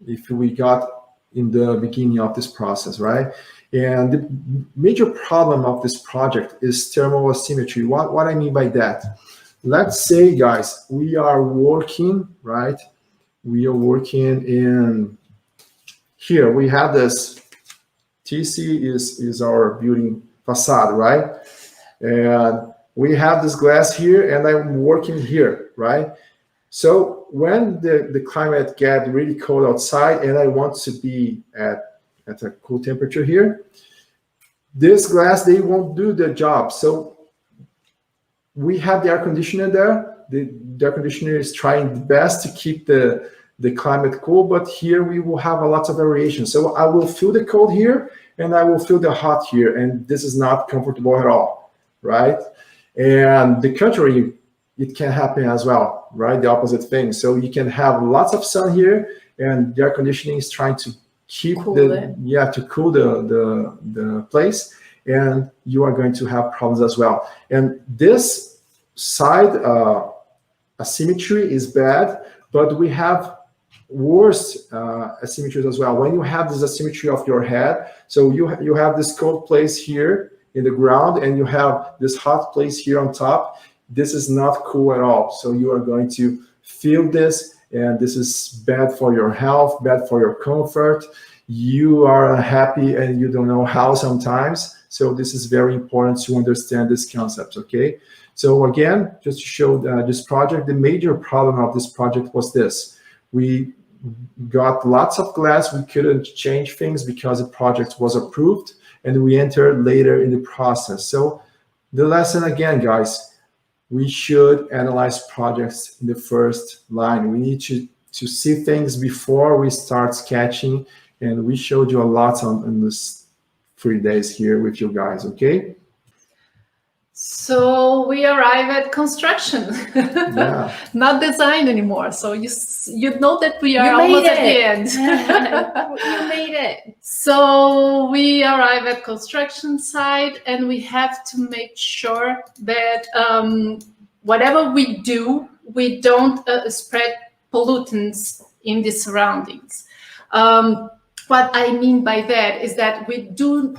if we got in the beginning of this process, right? And the major problem of this project is thermal asymmetry. What I mean by that? Let's say, guys, we are working, right? We are working in here. We have this TC is our building facade, right? And we have this glass here, and I'm working here, right? So when the climate gets really cold outside and I want to be at a cool temperature here, this glass, they won't do the job. So we have the air conditioner there. The air conditioner is trying the best to keep the climate cool, but here we will have a lot of variation. So I will feel the cold here and I will feel the hot here, and this is not comfortable at all, right? And the contrary, it can happen as well, right? The opposite thing. So you can have lots of sun here, and the air conditioning is trying to keep cool the place, and you are going to have problems as well. And this side asymmetry is bad, but we have worse asymmetries as well. When you have this asymmetry of your head, so you have this cold place here in the ground, and you have this hot place here on top. This is not cool at all. So you are going to feel this, and this is bad for your health, bad for your comfort. You are unhappy and you don't know how sometimes. So this is very important to understand this concept, okay? So again, just to show this project, the major problem of this project was this. We got lots of glass. We couldn't change things because the project was approved, and we entered later in the process. So the lesson again, guys, we should analyze projects in the first line. We need to see things before we start sketching, and we showed you a lot on this 3 days here with you guys, okay? So we arrive at construction, Yeah. not design anymore. So you know that we are almost at the end. You made it. So we arrive at construction site, and we have to make sure that whatever we do, we don't spread pollutants in the surroundings. What I mean by that is that we don't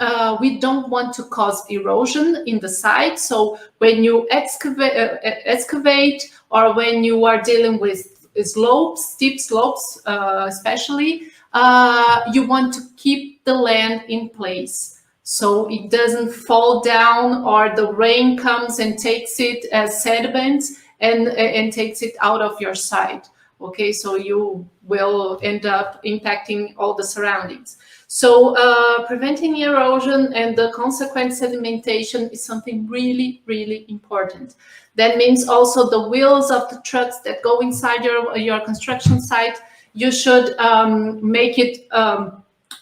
want to cause erosion in the site. So when you excavate or when you are dealing with slopes, steep slopes especially, you want to keep the land in place so it doesn't fall down, or the rain comes and takes it as sediment and takes it out of your site. Okay, so you will end up impacting all the surroundings. So preventing erosion and the consequent sedimentation is something really, really important. That means also the wheels of the trucks that go inside your construction site, you should make it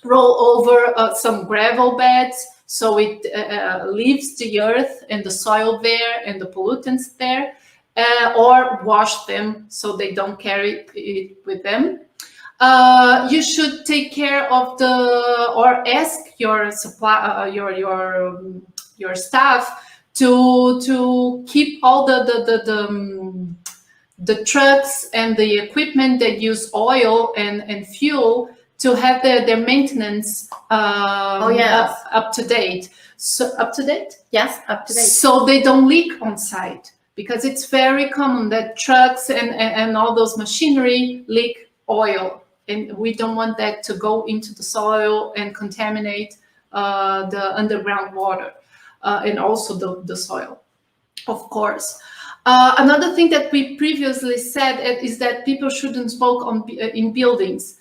roll over some gravel beds, so it leaves the earth and the soil there and the pollutants there, or wash them so they don't carry it with them. You should take care of or ask your supply, your staff to keep all the trucks and the equipment that use oil and fuel, to have their maintenance up to date. So up to date? Yes, up to date. So they don't leak on site, because it's very common that trucks and all those machinery leak oil, and we don't want that to go into the soil and contaminate the underground water and also the soil, of course. Another thing that we previously said is that people shouldn't smoke in buildings.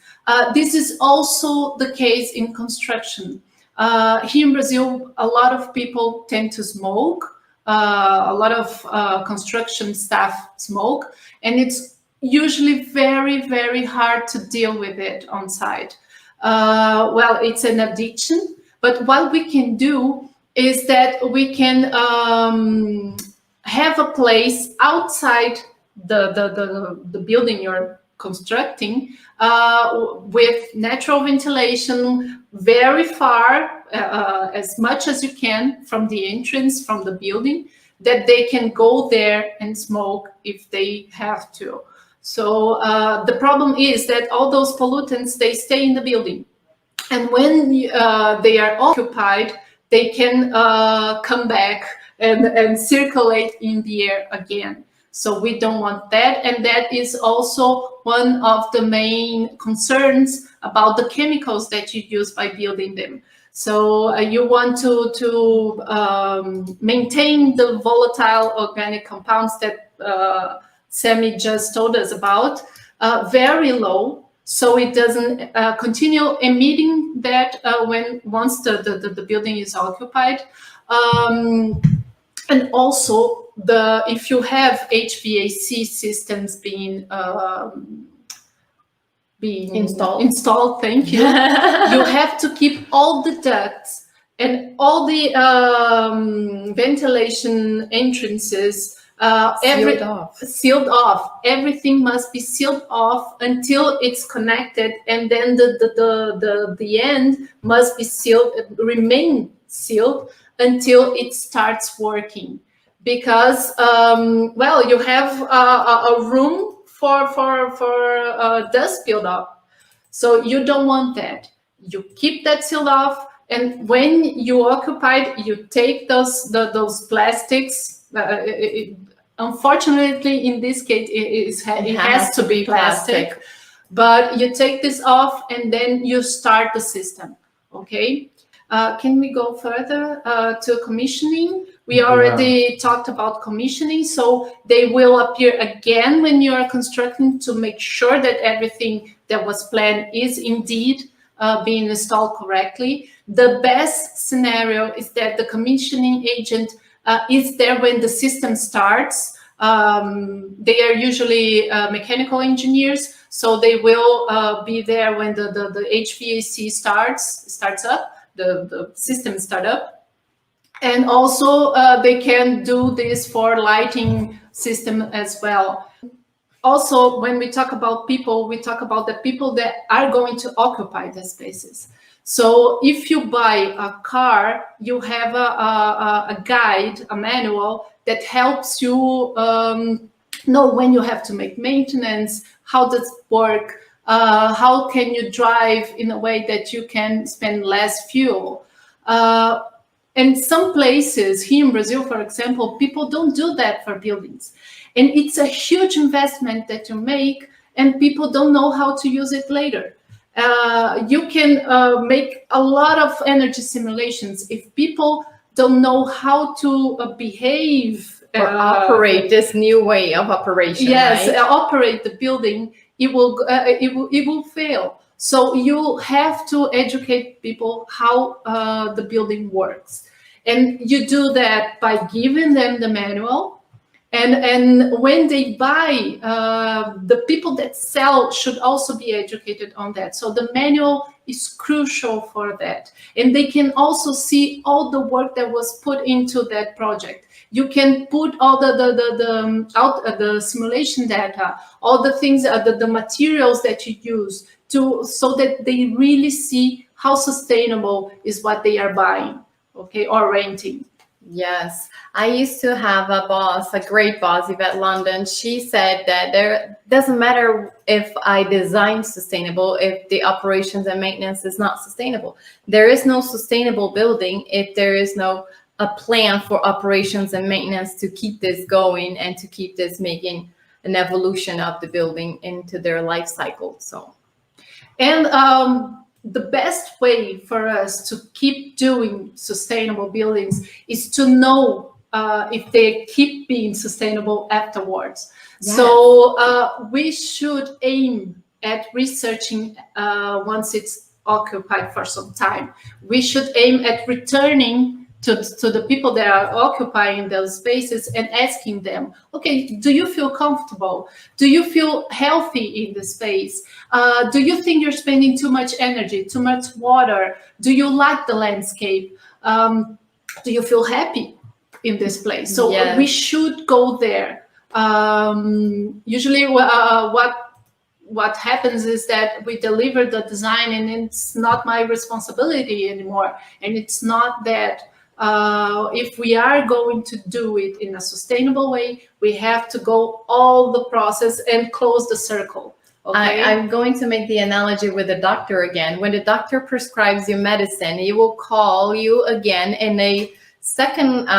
This is also the case in construction. Here in Brazil, a lot of people tend to smoke. A lot of construction staff smoke, and it's usually very, very hard to deal with it on site. Well, it's an addiction, but what we can do is that we can have a place outside the building you're constructing with natural ventilation, very far, as much as you can from the entrance, from the building, that they can go there and smoke if they have to. So the problem is that all those pollutants, they stay in the building. And when they are occupied, they can come back and circulate in the air again. So we don't want that. And that is also one of the main concerns about the chemicals that you use by building them. So you want to maintain the volatile organic compounds that Sammy just told us about very low, so it doesn't continue emitting that once the building is occupied. And also, if you have HVAC systems being installed, thank you. You have to keep all the ducts and all the ventilation entrances sealed off. Everything must be sealed off until it's connected, and then the end must be sealed, remain sealed until it starts working. Because well, you have a room for dust buildup, so you don't want that. You keep that sealed off, and when you occupy it, you take those plastics. Unfortunately, in this case, it has to be plastic. But you take this off, and then you start the system. Okay. Can we go further to commissioning? We already talked about commissioning, so they will appear again when you are constructing, to make sure that everything that was planned is indeed being installed correctly. The best scenario is that the commissioning agent is there when the system starts. They are usually mechanical engineers, so they will be there when the HVAC starts up. The system startup, and also they can do this for lighting system as well. Also, when we talk about people, we talk about the people that are going to occupy the spaces. So if you buy a car, you have a guide, a manual that helps you know when you have to make maintenance, how does it work, how can you drive in a way that you can spend less fuel. And some places here in Brazil, for example, people don't do that for buildings. And it's a huge investment that you make, and people don't know how to use it later. You can make a lot of energy simulations. If people don't know how to behave or operate this new way of operation. Yes, right? operate the building, it will fail. So you have to educate people how the building works, and you do that by giving them the manual. And when they buy, the people that sell should also be educated on that. So the manual is crucial for that, and they can also see all the work that was put into that project. You can put all the simulation data, all the things, the materials that you use, so that they really see how sustainable is what they are buying, okay, or renting. Yes, I used to have a boss, a great boss, Yvette London. She said that there doesn't matter if I design sustainable, if the operations and maintenance is not sustainable. There is no sustainable building if there is no a plan for operations and maintenance to keep this going and to keep this making an evolution of the building into their life cycle. So, and the best way for us to keep doing sustainable buildings is to know if they keep being sustainable afterwards. Yes. So we should aim at researching once it's occupied for some time. We should aim at returning to the people that are occupying those spaces and asking them, okay, do you feel comfortable? Do you feel healthy in the space? Do you think you're spending too much energy, too much water? Do you like the landscape? Do you feel happy in this place? So Yes. we should go there. Usually what happens is that we deliver the design and it's not my responsibility anymore. And it's not that. If we are going to do it in a sustainable way, we have to go all the process and close the circle. Okay? I'm going to make the analogy with the doctor again. When the doctor prescribes you medicine, he will call you again in a second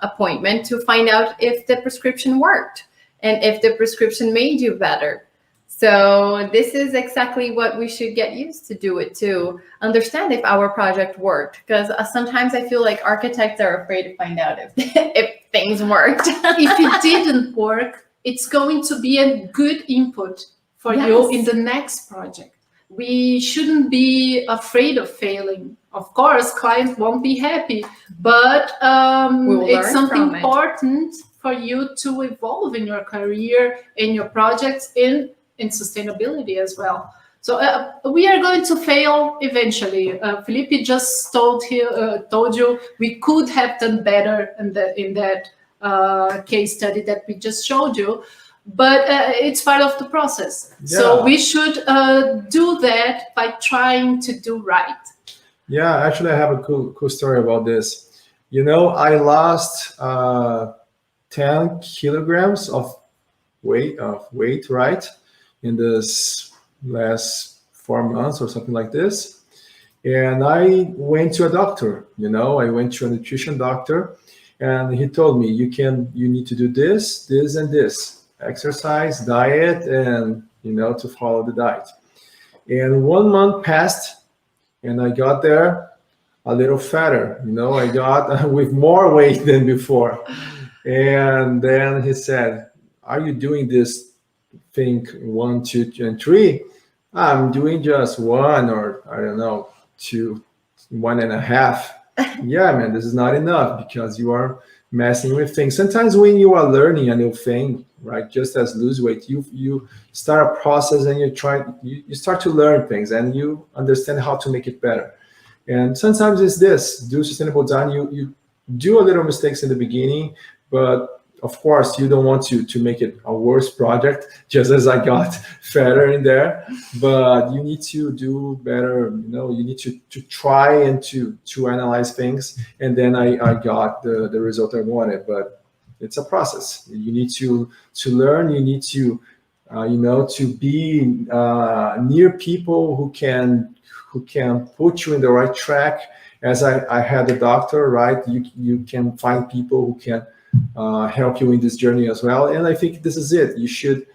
appointment to find out if the prescription worked and if the prescription made you better. So this is exactly what we should get used to do it to understand if our project worked. Because sometimes I feel like architects are afraid to find out if things worked. If it didn't work, it's going to be a good input for you in the next project. We shouldn't be afraid of failing. Of course, clients won't be happy, but it's something important for you to evolve in your career, in your projects, in sustainability as well. So we are going to fail eventually. Felipe just told you we could have done better in that case study that we just showed you, but it's part of the process. Yeah. So we should do that by trying to do right. Yeah, actually I have a cool story about this. You know, I lost 10 kilograms of weight, right? In this last 4 months or something like this. And I went to a doctor, you know, I went to a nutrition doctor and he told me, you need to do this, this, and this, exercise, diet, and, you know, to follow the diet. And 1 month passed and I got there a little fatter, you know, I got with more weight than before. And then he said, are you doing this thing 1, 2, and 3? I'm doing just 1 or I don't know, 2, 1.5. Yeah, man, this is not enough because you are messing with things. Sometimes when you are learning a new thing, right, just as lose weight, you start a process and you start to learn things and you understand how to make it better. And sometimes it's this, do sustainable design, you do a little mistakes in the beginning, but of course, you don't want to make it a worse project, just as I got fatter in there. But you need to do better. You know, you need to try and to analyze things. And then I got the result I wanted. But it's a process. You need to learn. You need to you know, to be near people who can put you in the right track. As I had a doctor, right? You can find people who can help you in this journey as well. And I think this is it. You should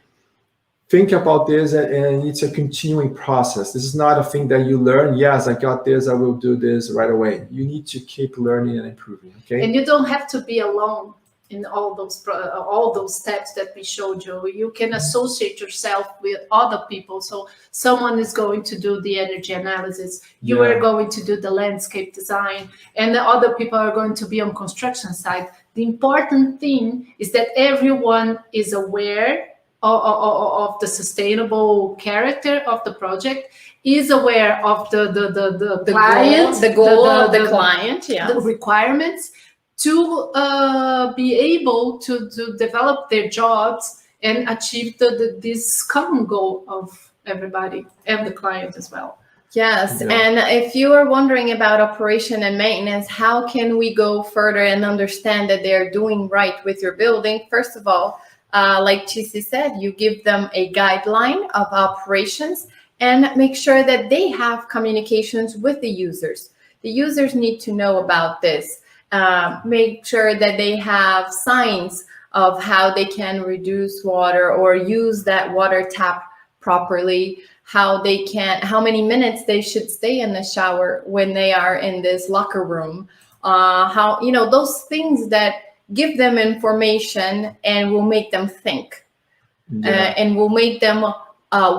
think about this, and it's a continuing process. This is not a thing that you learn. Yes, I got this, I will do this right away. You need to keep learning and improving, okay? And you don't have to be alone in all those steps that we showed you. You can associate yourself with other people. So someone is going to do the energy analysis, you are going to do the landscape design, and the other people are going to be on construction site. The important thing is that everyone is aware of the sustainable character of the project, is aware of the client, the goal of the client, the requirements, to be able to develop their jobs and achieve this common goal of everybody and the client as well. Yes, and if you are wondering about operation and maintenance, how can we go further and understand that they're doing right with your building? First of all, like Chisi said, you give them a guideline of operations and make sure that they have communications with the users. The users need to know about this. Make sure that they have signs of how they can reduce water or use that water tap properly, how many minutes they should stay in the shower when they are in this locker room, how, those things that give them information and will make them think, and will make them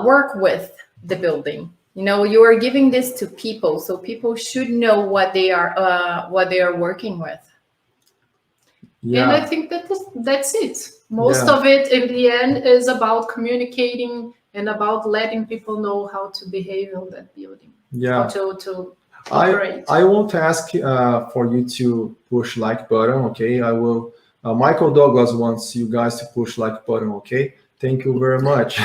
work with the building. You are giving this to people, so people should know what they are working with. And I think that's it. Most of it in the end is about communicating and about letting people know how to behave in that building, how to operate. I won't ask for you to push like button, okay? I will. Michael Douglas wants you guys to push like button, okay? Thank you very much.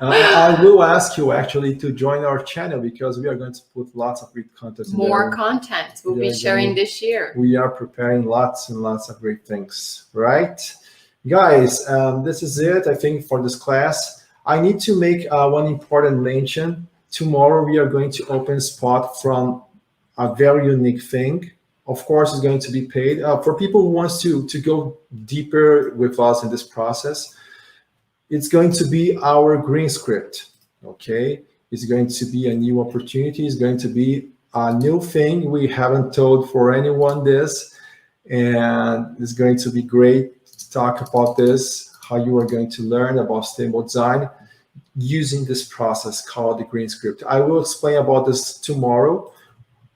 I will ask you actually to join our channel, because we are going to put lots of great content. More content we'll be sharing this year. We are preparing lots and lots of great things, right? Guys, this is it, I think, for this class. I need to make one important mention. Tomorrow we are going to open spot from a very unique thing. Of course, it's going to be paid. For people who wants to go deeper with us in this process, it's going to be our green script, okay? It's going to be a new opportunity. It's going to be a new thing. We haven't told for anyone this, and it's going to be great to talk about this, how you are going to learn about sustainable design using this process called the green script. I will explain about this tomorrow.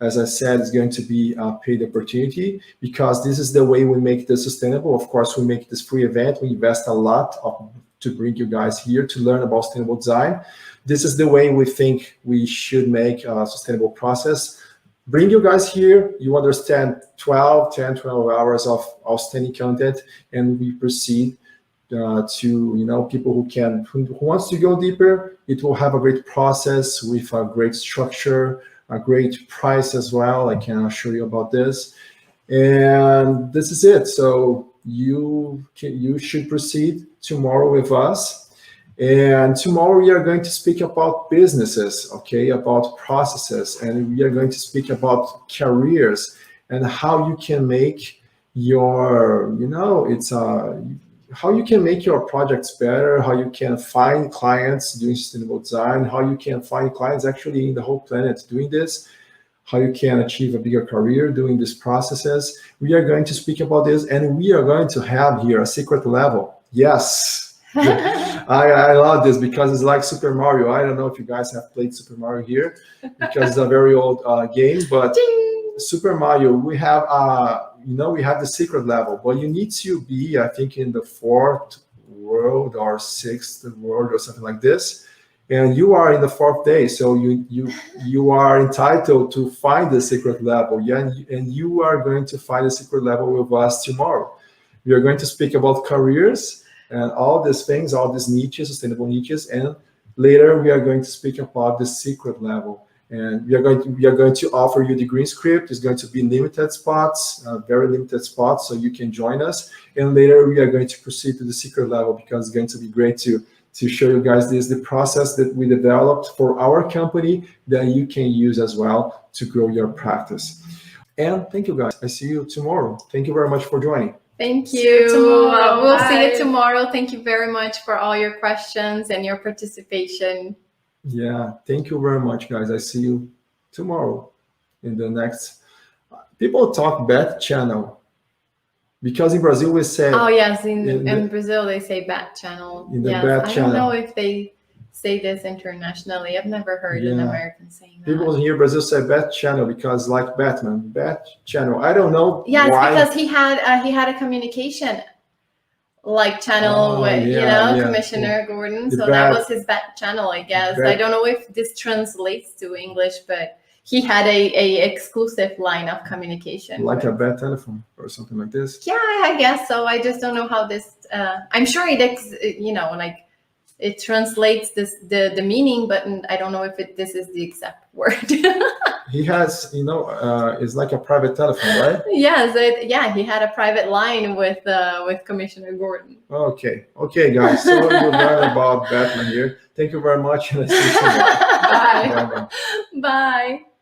As I said, it's going to be a paid opportunity, because this is the way we make this sustainable. Of course, we make this free event. We invest a lot to bring you guys here to learn about sustainable design. This is the way we think we should make a sustainable process. Bring you guys here, you understand 12 hours of outstanding content, and we proceed to people who wants to go deeper. It will have a great process with a great structure, a great price as well. I can assure you about this. And this is it. So you should proceed tomorrow with us. And tomorrow we are going to speak about businesses, okay, about processes, and we are going to speak about careers and how you can make your, how you can make your projects better, how you can find clients doing sustainable design, how you can find clients actually in the whole planet doing this, how you can achieve a bigger career doing these processes. We are going to speak about this, and we are going to have here a secret level. Yes. I love this, because it's like Super Mario. I don't know if you guys have played Super Mario here, because it's a very old game, but Ding! Super Mario, we have we have the secret level, but you need to be, I think, in the 4th world or 6th world or something like this, and you are in the 4th day, so you are entitled to find the secret level. And you are going to find the secret level with us tomorrow. We are going to speak about careers and all these things, all these niches, sustainable niches, and later we are going to speak about the secret level. And we are going to offer you the green script. It's going to be limited spots, very limited spots, so you can join us. And later we are going to proceed to the secret level, because it's going to be great to show you guys the process that we developed for our company that you can use as well to grow your practice. And thank you, guys. I see you tomorrow. Thank you very much for joining. Thank you. Tomorrow. We'll Bye. see you tomorrow. Thank you very much for all your questions and your participation. Yeah, thank you very much, guys. I see you tomorrow in the next People Talk Beth channel. Because in Brazil we say Oh yes, in in Brazil they say bat channel. In the yes, bat I channel. don't know if they say this internationally. I've never heard an Yeah. American saying that. people here in Brazil say bat channel because like Batman, bat channel. I don't know Yes, why. because he had a communication like channel Oh, with yeah. Commissioner Gordon. The So bat- that was his bat channel, I guess. bat- I don't know if this translates to English, but he had a exclusive line of communication. Like with- a bat telephone or something like this. Yeah, I guess so. I just don't know how this. I'm sure like it translates the meaning, but I don't know if this is the exact word. He has, it's like a private telephone, right? Yes, he had a private line with Commissioner Gordon. Okay, guys. So you learn about Batman here. Thank you very much, and I see you tomorrow. Bye. Bye-bye. Bye.